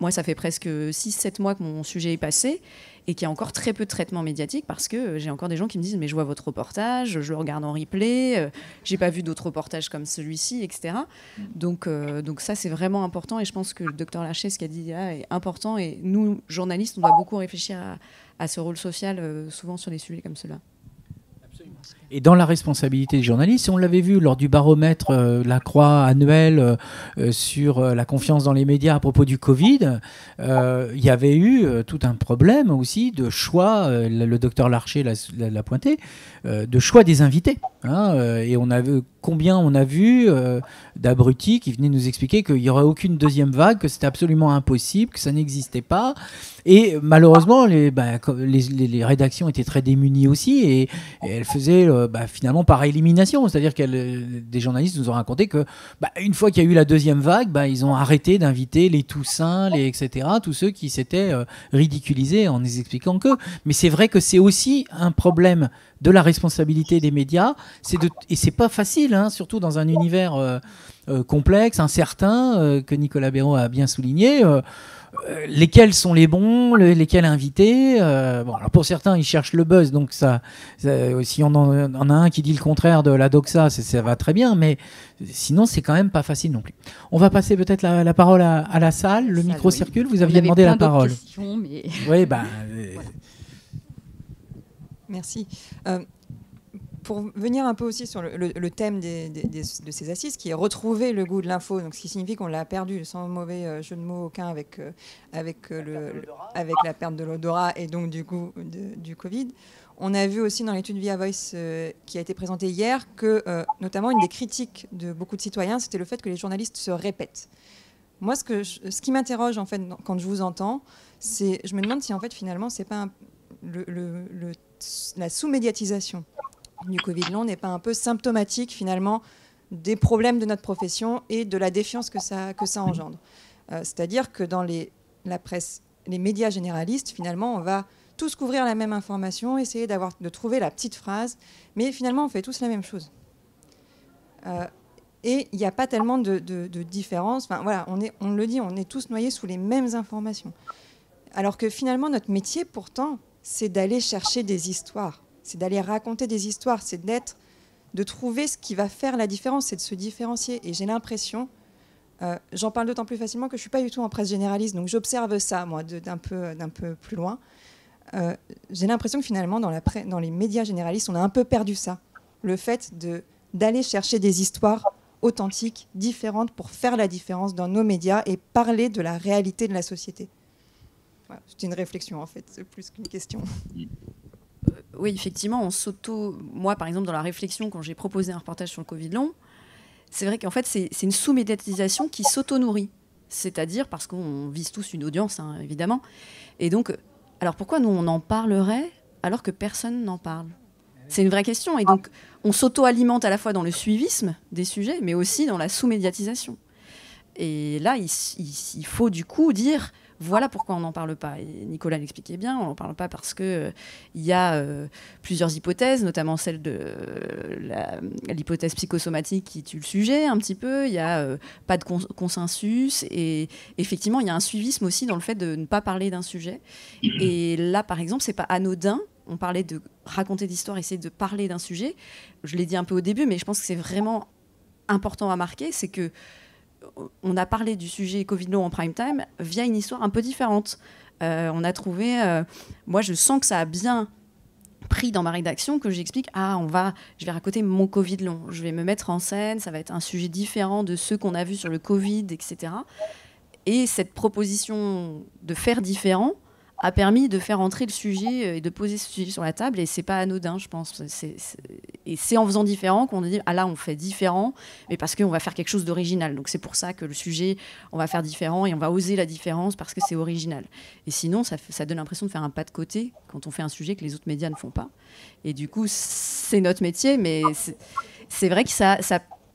moi, ça fait presque 6-7 mois que mon sujet est passé et qu'il y a encore très peu de traitement médiatique parce que j'ai encore des gens qui me disent mais je vois votre reportage, je le regarde en replay, j'ai pas vu d'autres reportages comme celui-ci, etc. Donc ça, c'est vraiment important et je pense que le docteur Larcher, ce qu'il a dit là, est important et nous, journalistes, on doit beaucoup réfléchir à ce rôle social, souvent sur des sujets comme ceux-là. Et dans la responsabilité des journalistes, on l'avait vu lors du baromètre La Croix annuel sur la confiance dans les médias à propos du Covid, il y avait eu tout un problème aussi de choix, le docteur Larcher l'a pointé, de choix des invités. Hein, et combien on a vu d'abrutis qui venaient nous expliquer qu'il n'y aurait aucune deuxième vague, que c'était absolument impossible, que ça n'existait pas. Et malheureusement, les rédactions étaient très démunies aussi et elles faisaient finalement par élimination. C'est-à-dire que des journalistes nous ont raconté que une fois qu'il y a eu la deuxième vague, ils ont arrêté d'inviter les Toussaint, etc., tous ceux qui s'étaient ridiculisés en nous expliquant que. Mais c'est vrai que c'est aussi un problème de la responsabilité des médias. Et c'est pas facile, hein, surtout dans un univers complexe, incertain, que Nicolas Béraud a bien souligné. Lesquels sont les bons, lesquels inviter. Alors pour certains, ils cherchent le buzz, donc si on en a un qui dit le contraire de la doxa, ça va très bien, mais sinon, c'est quand même pas facile non plus. On va passer peut-être la parole à la salle. Le micro circule. Vous aviez demandé la parole. Questions, mais... Oui, voilà. Merci. Pour venir un peu aussi sur le thème de ces assises, qui est retrouver le goût de l'info, donc ce qui signifie qu'on l'a perdu, sans mauvais jeu de mots aucun, avec la perte de l'odorat et donc du goût du Covid. On a vu aussi dans l'étude Via Voice qui a été présentée hier que, notamment, une des critiques de beaucoup de citoyens, c'était le fait que les journalistes se répètent. Moi, ce qui m'interroge, en fait, quand je vous entends, je me demande si, en fait, finalement, c'est pas la sous-médiatisation du Covid long n'est pas un peu symptomatique finalement des problèmes de notre profession et de la défiance que ça engendre. C'est-à-dire que dans la presse, les médias généralistes, finalement, on va tous couvrir la même information, essayer de trouver la petite phrase, mais finalement, on fait tous la même chose. Et il n'y a pas tellement de différence. Enfin, voilà, on le dit, on est tous noyés sous les mêmes informations. Alors que finalement, notre métier, pourtant, c'est d'aller chercher des histoires, c'est d'aller raconter des histoires, c'est de trouver ce qui va faire la différence, c'est de se différencier. Et j'ai l'impression, j'en parle d'autant plus facilement que je ne suis pas du tout en presse généraliste, donc j'observe ça, moi, d'un peu plus loin. J'ai l'impression que finalement, dans les médias généralistes, on a un peu perdu ça. Le fait d'aller chercher des histoires authentiques, différentes, pour faire la différence dans nos médias et parler de la réalité de la société. Voilà, c'est une réflexion, en fait, c'est plus qu'une question. Oui, effectivement, moi, par exemple, dans la réflexion, quand j'ai proposé un reportage sur le Covid long, c'est vrai qu'en fait, c'est une sous-médiatisation qui s'auto-nourrit. C'est-à-dire, parce qu'on vise tous une audience, hein, évidemment. Et donc, alors pourquoi nous, on en parlerait alors que personne n'en parle ? C'est une vraie question. Et donc, on s'auto-alimente à la fois dans le suivisme des sujets, mais aussi dans la sous-médiatisation. Et là, il faut du coup dire... Voilà pourquoi on n'en parle pas. Et Nicolas l'expliquait bien, on n'en parle pas parce qu'il y a plusieurs hypothèses, notamment celle de l'hypothèse psychosomatique qui tue le sujet un petit peu. Il n'y a pas de consensus. Et effectivement, il y a un suivisme aussi dans le fait de ne pas parler d'un sujet. Et là, par exemple, ce n'est pas anodin. On parlait de raconter d'histoires, essayer de parler d'un sujet. Je l'ai dit un peu au début, mais je pense que c'est vraiment important à marquer, c'est que on a parlé du sujet Covid long en prime time via une histoire un peu différente. On a trouvé... moi, je sens que ça a bien pris dans ma rédaction, que j'explique, je vais raconter mon Covid long. Je vais me mettre en scène, ça va être un sujet différent de ceux qu'on a vus sur le Covid, etc. Et cette proposition de faire différent a permis de faire entrer le sujet et de poser ce sujet sur la table. Et c'est pas anodin, je pense. Et c'est en faisant différent qu'on dit, là, on fait différent, mais parce qu'on va faire quelque chose d'original. Donc c'est pour ça que le sujet, on va faire différent et on va oser la différence parce que c'est original. Et sinon, ça donne l'impression de faire un pas de côté quand on fait un sujet que les autres médias ne font pas. Et du coup, c'est notre métier, mais c'est vrai que ça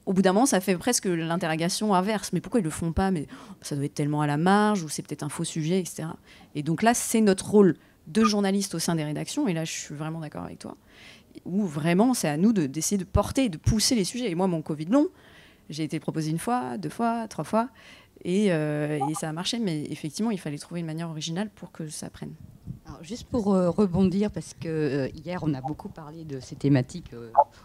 au bout d'un moment, ça fait presque l'interrogation inverse. Mais pourquoi ils ne le font pas ? Mais ça doit être tellement à la marge, ou c'est peut-être un faux sujet, etc. Et donc là, c'est notre rôle de journaliste au sein des rédactions. Et là, je suis vraiment d'accord avec toi. Où vraiment, c'est à nous d'essayer de porter et de pousser les sujets. Et moi, mon Covid long, j'ai été proposé 1 fois, 2 fois, 3 fois. Et ça a marché. Mais effectivement, il fallait trouver une manière originale pour que ça prenne. Alors, juste pour rebondir, parce que hier on a beaucoup parlé de ces thématiques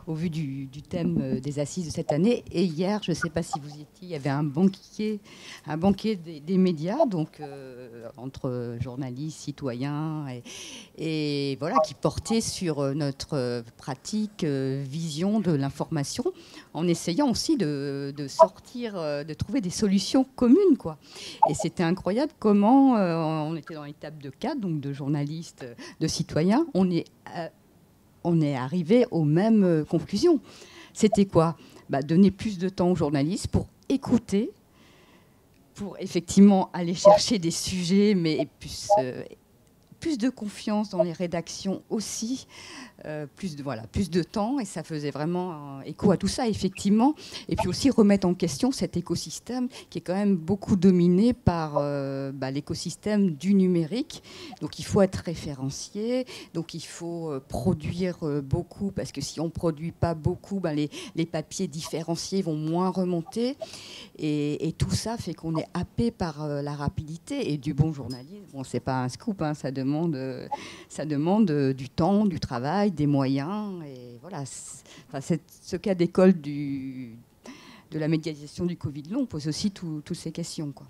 au vu du thème des assises de cette année. Et hier, je ne sais pas si vous y étiez, il y avait un banquet des médias, donc entre journalistes, citoyens, et voilà, qui portait sur notre pratique, vision de l'information, en essayant aussi de sortir, de trouver des solutions communes, quoi. Et c'était incroyable comment on était dans l'étape de 4, donc de journalistes, de citoyens, on est arrivé aux mêmes conclusions. C'était quoi ? Donner plus de temps aux journalistes pour écouter, pour effectivement aller chercher des sujets, mais plus de confiance dans les rédactions aussi, plus de temps, et ça faisait vraiment écho à tout ça, effectivement. Et puis aussi remettre en question cet écosystème qui est quand même beaucoup dominé par l'écosystème du numérique. Donc il faut être référencié, donc il faut produire beaucoup, parce que si on ne produit pas beaucoup, les papiers différenciés vont moins remonter. Et tout ça fait qu'on est happé par la rapidité et du bon journalisme. Bon, c'est pas un scoop, hein, ça demande du temps, du travail, des moyens. Et voilà, ce cas d'école de la médiatisation du Covid long pose aussi toutes ces questions, quoi.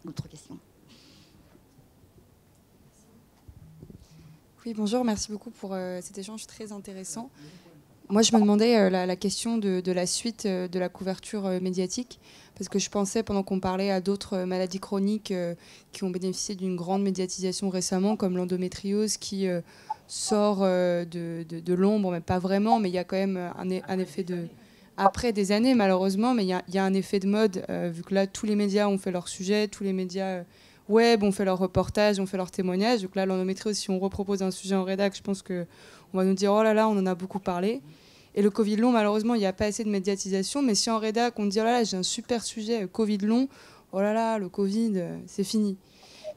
Autre question. Oui, bonjour, merci beaucoup pour cet échange très intéressant. Moi, je me demandais la question de la suite de la couverture médiatique, parce que je pensais, pendant qu'on parlait à d'autres maladies chroniques qui ont bénéficié d'une grande médiatisation récemment, comme l'endométriose, qui sort de l'ombre, mais pas vraiment, mais il y a quand même un effet de... Après des années, malheureusement, mais il y a un effet de mode, vu que là, tous les médias ont fait leur sujet, tous les médias web ont fait leur reportage, ont fait leur témoignage. Donc là, l'endométriose, si on repropose un sujet en rédac, je pense qu'on va nous dire « Oh là là, on en a beaucoup parlé ». Et le Covid long, malheureusement, il n'y a pas assez de médiatisation. Mais si en rédac, on dit oh là là, j'ai un super sujet, Covid long, oh là là, le Covid, c'est fini.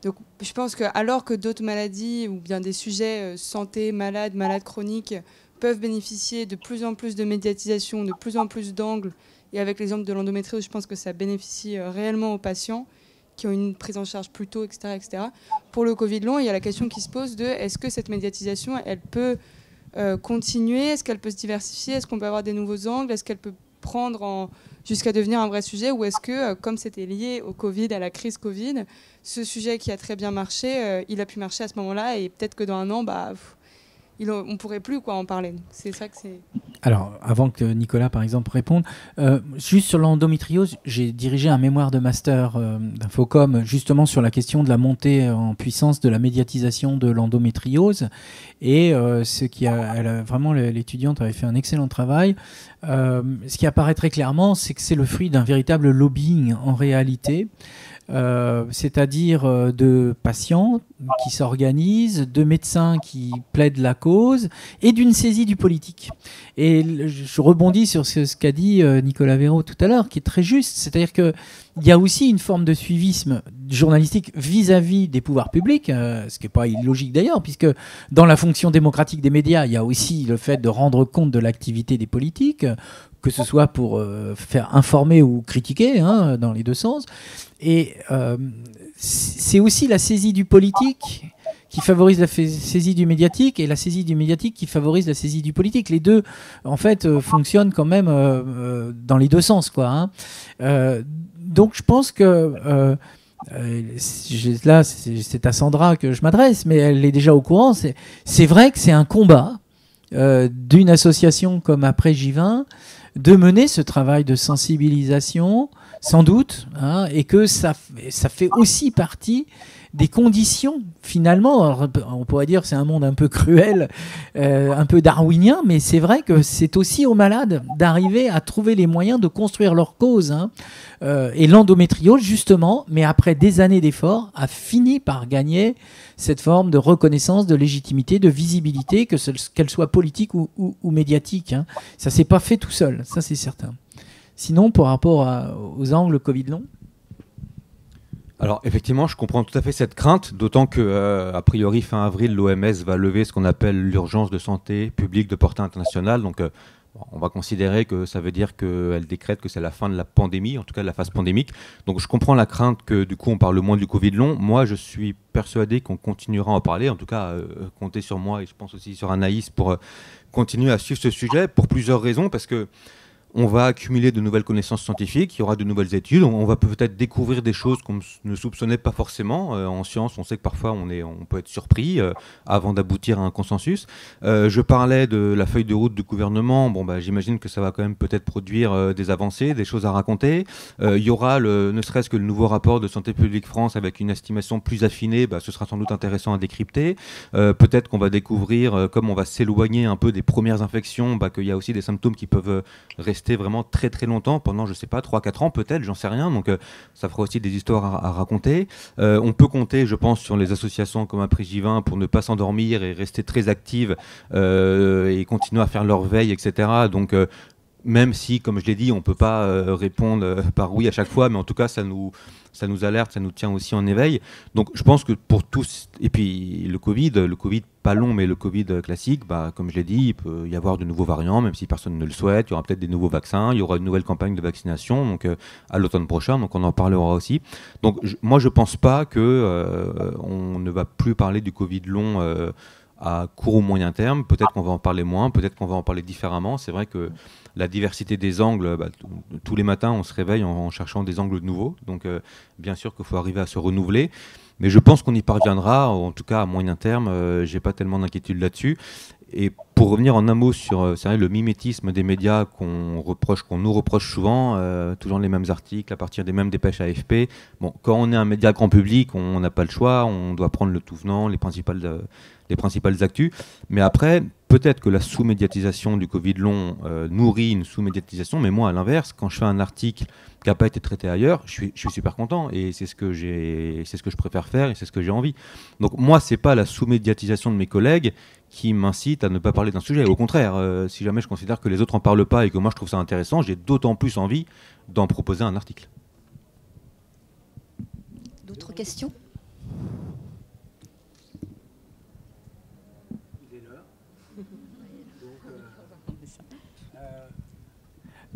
Donc je pense que alors que d'autres maladies ou bien des sujets santé, malades chroniques peuvent bénéficier de plus en plus de médiatisation, de plus en plus d'angles, et avec l'exemple de l'endométriose, je pense que ça bénéficie réellement aux patients qui ont une prise en charge plus tôt, etc., etc. Pour le Covid long, il y a la question qui se pose de est-ce que cette médiatisation, elle peut continuer, est-ce qu'elle peut se diversifier, est-ce qu'on peut avoir des nouveaux angles, est-ce qu'elle peut prendre jusqu'à devenir un vrai sujet, ou est-ce que, comme c'était lié au Covid, à la crise Covid, ce sujet qui a très bien marché, il a pu marcher à ce moment-là, et peut-être que dans un an, on ne pourrait plus en parler. C'est ça que c'est... Alors, avant que Nicolas, par exemple, réponde, juste sur l'endométriose, j'ai dirigé un mémoire de master d'Infocom justement sur la question de la montée en puissance de la médiatisation de l'endométriose. Et vraiment, l'étudiante avait fait un excellent travail. Ce qui apparaît très clairement, c'est que c'est le fruit d'un véritable lobbying en réalité. C'est-à-dire de patients qui s'organisent, de médecins qui plaident la cause et d'une saisie du politique. Et je rebondis sur ce qu'a dit Nicolas Véraud tout à l'heure, qui est très juste. C'est-à-dire qu'il y a aussi une forme de suivisme journalistique vis-à-vis des pouvoirs publics, ce qui n'est pas illogique d'ailleurs, puisque dans la fonction démocratique des médias, il y a aussi le fait de rendre compte de l'activité des politiques, que ce soit pour faire informer ou critiquer, dans les deux sens. Et c'est aussi la saisie du politique qui favorise la saisie du médiatique et la saisie du médiatique qui favorise la saisie du politique. Les deux, en fait, fonctionnent quand même dans les deux sens, quoi. Donc je pense que... là, c'est à Sandra que je m'adresse, mais elle est déjà au courant. C'est vrai que c'est un combat d'une association comme Après J20 de mener ce travail de sensibilisation, sans doute, et que ça fait aussi partie des conditions, finalement. Alors, on pourrait dire que c'est un monde un peu cruel, un peu darwinien, mais c'est vrai que c'est aussi aux malades d'arriver à trouver les moyens de construire leur cause. Et l'endométriose, justement, mais après des années d'efforts, a fini par gagner cette forme de reconnaissance, de légitimité, de visibilité, qu'elle soit politique ou médiatique. Ça ne s'est pas fait tout seul, ça c'est certain. Sinon, par rapport aux angles Covid long. Alors effectivement, je comprends tout à fait cette crainte, d'autant que a priori fin avril, l'OMS va lever ce qu'on appelle l'urgence de santé publique de portée internationale. Donc on va considérer que ça veut dire qu'elle décrète que c'est la fin de la pandémie, en tout cas de la phase pandémique. Donc je comprends la crainte que du coup on parle moins du Covid long. Moi, je suis persuadé qu'on continuera à en parler. En tout cas, comptez sur moi et je pense aussi sur Anaïs pour continuer à suivre ce sujet pour plusieurs raisons, parce que on va accumuler de nouvelles connaissances scientifiques, il y aura de nouvelles études, on va peut-être découvrir des choses qu'on ne soupçonnait pas forcément. En science, on sait que parfois on peut être surpris avant d'aboutir à un consensus. Je parlais de la feuille de route du gouvernement. J'imagine que ça va quand même peut-être produire des avancées, des choses à raconter. Il y aura ne serait-ce que le nouveau rapport de Santé publique France avec une estimation plus affinée. Ce sera sans doute intéressant à décrypter. Peut-être qu'on va découvrir, comme on va s'éloigner un peu des premières infections, qu'il y a aussi des symptômes qui peuvent rester vraiment très très longtemps, pendant, je sais pas, 3-4 ans peut-être, j'en sais rien, donc ça fera aussi des histoires à raconter. On peut compter, je pense, sur les associations comme Après J20 pour ne pas s'endormir et rester très actives et continuer à faire leur veille, etc. Donc même si, comme je l'ai dit, on ne peut pas répondre par oui à chaque fois, mais en tout cas, ça nous alerte, ça nous tient aussi en éveil. Donc je pense que pour tous, et puis le Covid pas long, mais le Covid classique, comme je l'ai dit, il peut y avoir de nouveaux variants, même si personne ne le souhaite. Il y aura peut-être des nouveaux vaccins, il y aura une nouvelle campagne de vaccination donc, à l'automne prochain, donc on en parlera aussi. Donc moi, je ne pense pas qu'on ne va plus parler du Covid long à court ou moyen terme. Peut-être qu'on va en parler moins, peut-être qu'on va en parler différemment. C'est vrai que la diversité des angles, tous les matins, on se réveille en cherchant des angles nouveaux. Donc, bien sûr qu'il faut arriver à se renouveler. Mais je pense qu'on y parviendra, en tout cas à moyen terme. Je n'ai pas tellement d'inquiétude là-dessus. Et pour revenir en un mot sur le mimétisme des médias qu'on nous reproche souvent, toujours les mêmes articles à partir des mêmes dépêches AFP. Bon, quand on est un média grand public, on n'a pas le choix, on doit prendre le tout venant, les principales actus. Mais après, peut-être que la sous-médiatisation du Covid long nourrit une sous-médiatisation, mais moi, à l'inverse, quand je fais un article qui n'a pas été traité ailleurs, je suis super content et c'est ce que je préfère faire et c'est ce que j'ai envie. Donc moi, c'est pas la sous-médiatisation de mes collègues qui m'incite à ne pas parler d'un sujet. Au contraire, si jamais je considère que les autres en parlent pas et que moi je trouve ça intéressant, j'ai d'autant plus envie d'en proposer un article. D'autres questions ?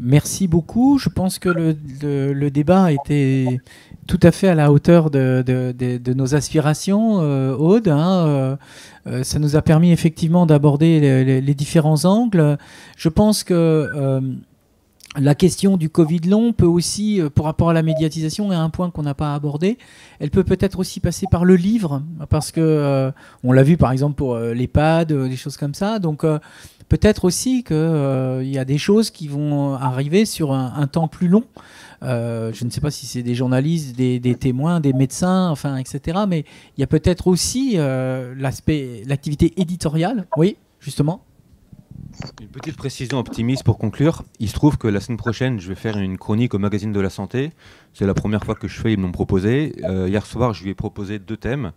Merci beaucoup. Je pense que le débat a été tout à fait à la hauteur de nos aspirations, Aude. Ça nous a permis effectivement d'aborder les différents angles. Je pense que la question du Covid long peut aussi, par rapport à la médiatisation, et un point qu'on n'a pas abordé, elle peut peut-être aussi passer par le livre, parce que on l'a vu par exemple pour l'EHPAD, des choses comme ça. Donc peut-être aussi qu'il y a des choses qui vont arriver sur un temps plus long. Je ne sais pas si c'est des journalistes, des témoins, des médecins, enfin, etc. Mais il y a peut-être aussi l'activité éditoriale. Oui, justement. Une petite précision optimiste pour conclure. Il se trouve que la semaine prochaine, je vais faire une chronique au magazine de la santé. C'est la première fois que je fais, ils m'ont proposé. Hier soir, je lui ai proposé 2 thèmes.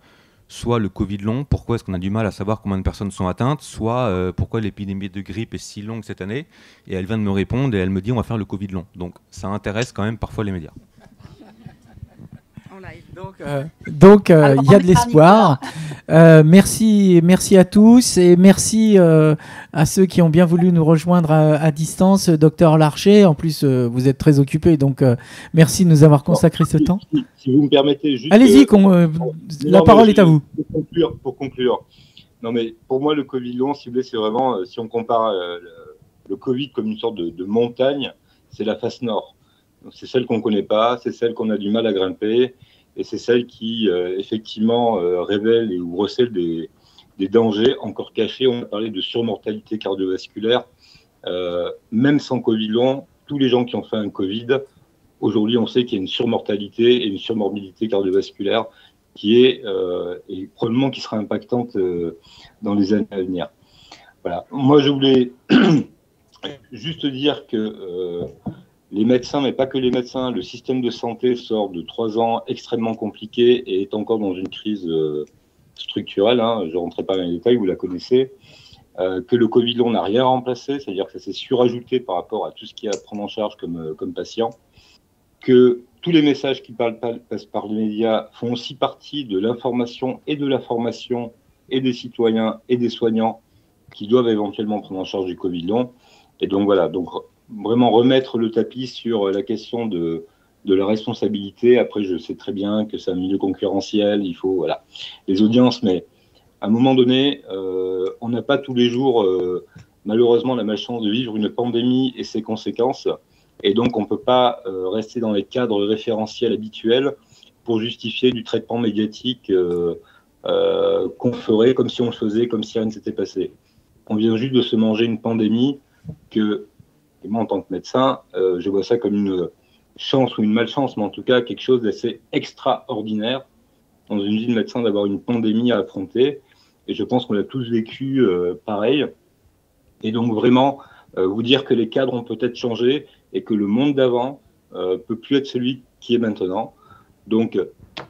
Soit le Covid long, pourquoi est-ce qu'on a du mal à savoir combien de personnes sont atteintes, soit pourquoi l'épidémie de grippe est si longue cette année. Et elle vient de me répondre et elle me dit on va faire le Covid long. Donc ça intéresse quand même parfois les médias. Donc il y a de l'espoir. Merci à tous et merci à ceux qui ont bien voulu nous rejoindre à distance. Docteur Larcher, en plus vous êtes très occupé, donc merci de nous avoir consacré ce temps. Si vous me permettez juste... Allez-y, la parole est à vous. Pour conclure. Non mais pour moi le Covid long, si vous voulez, c'est vraiment, si on compare le Covid comme une sorte de montagne, c'est la face nord. C'est celle qu'on ne connaît pas, c'est celle qu'on a du mal à grimper. Et c'est celle qui, effectivement, révèle ou recèle des dangers encore cachés. On a parlé de surmortalité cardiovasculaire. Même sans Covid long, tous les gens qui ont fait un Covid, aujourd'hui, on sait qu'il y a une surmortalité et une surmorbidité cardiovasculaire qui est, et probablement qui sera impactante dans les années à venir. Voilà. Moi, je voulais juste dire que... les médecins, mais pas que les médecins, le système de santé sort de 3 ans extrêmement compliqués et est encore dans une crise structurelle. Je ne rentrerai pas dans les détails, vous la connaissez. Que le Covid long n'a rien remplacé, c'est-à-dire que ça s'est surajouté par rapport à tout ce qu'il y a à prendre en charge comme patient. Que tous les messages qui passent par les médias font aussi partie de l'information et de la formation et des citoyens et des soignants qui doivent éventuellement prendre en charge du Covid long. Et donc voilà, donc vraiment remettre le tapis sur la question de la responsabilité. Après, je sais très bien que c'est un milieu concurrentiel, il faut les audiences, mais à un moment donné, on n'a pas tous les jours, malheureusement, la malchance de vivre une pandémie et ses conséquences. Et donc, on ne peut pas rester dans les cadres référentiels habituels pour justifier du traitement médiatique qu'on ferait comme si on le faisait, comme si rien ne s'était passé. On vient juste de se manger une pandémie que... Et moi, en tant que médecin, je vois ça comme une chance ou une malchance, mais en tout cas quelque chose d'assez extraordinaire dans une vie de médecin d'avoir une pandémie à affronter. Et je pense qu'on l'a tous vécu pareil. Et donc vraiment, vous dire que les cadres ont peut-être changé et que le monde d'avant peut plus être celui qui est maintenant. Donc,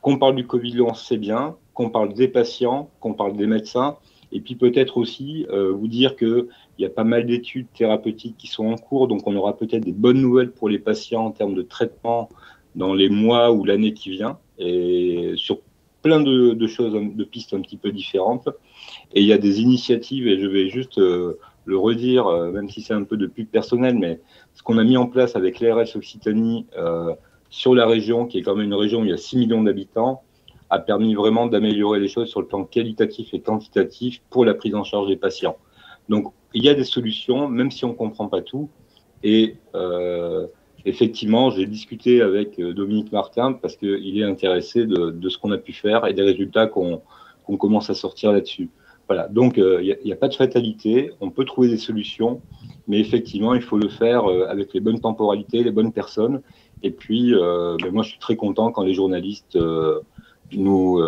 qu'on parle du Covid long, c'est bien, qu'on parle des patients, qu'on parle des médecins. Et puis peut-être aussi vous dire qu'il y a pas mal d'études thérapeutiques qui sont en cours, donc on aura peut-être des bonnes nouvelles pour les patients en termes de traitement dans les mois ou l'année qui vient, et sur plein de choses, de pistes un petit peu différentes. Et il y a des initiatives, et je vais juste le redire, même si c'est un peu de pub personnelle, mais ce qu'on a mis en place avec l'ARS Occitanie sur la région, qui est quand même une région où il y a 6 millions d'habitants, a permis vraiment d'améliorer les choses sur le plan qualitatif et quantitatif pour la prise en charge des patients. Donc, il y a des solutions, même si on ne comprend pas tout. Et effectivement, j'ai discuté avec Dominique Martin parce qu'il est intéressé de ce qu'on a pu faire et des résultats qu'on commence à sortir là-dessus. Voilà, donc il n'y a pas de fatalité, on peut trouver des solutions, mais effectivement, il faut le faire avec les bonnes temporalités, les bonnes personnes. Et puis, moi, je suis très content quand les journalistes... nous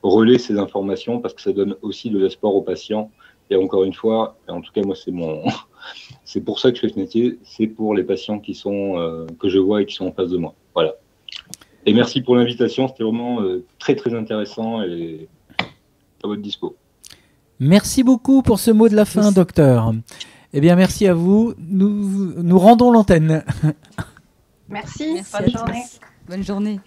relaie ces informations parce que ça donne aussi de l'espoir aux patients Et encore une fois, en tout cas, moi, c'est pour ça que je fais ce métier, c'est pour les patients qui sont, que je vois et qui sont en face de moi. Voilà. Et merci pour l'invitation, c'était vraiment très, très intéressant et à votre dispo. Merci beaucoup pour ce mot de la fin, docteur. Eh bien, merci à vous. Nous rendons l'antenne. Merci, Merci bonne à tous. journée. Bonne journée.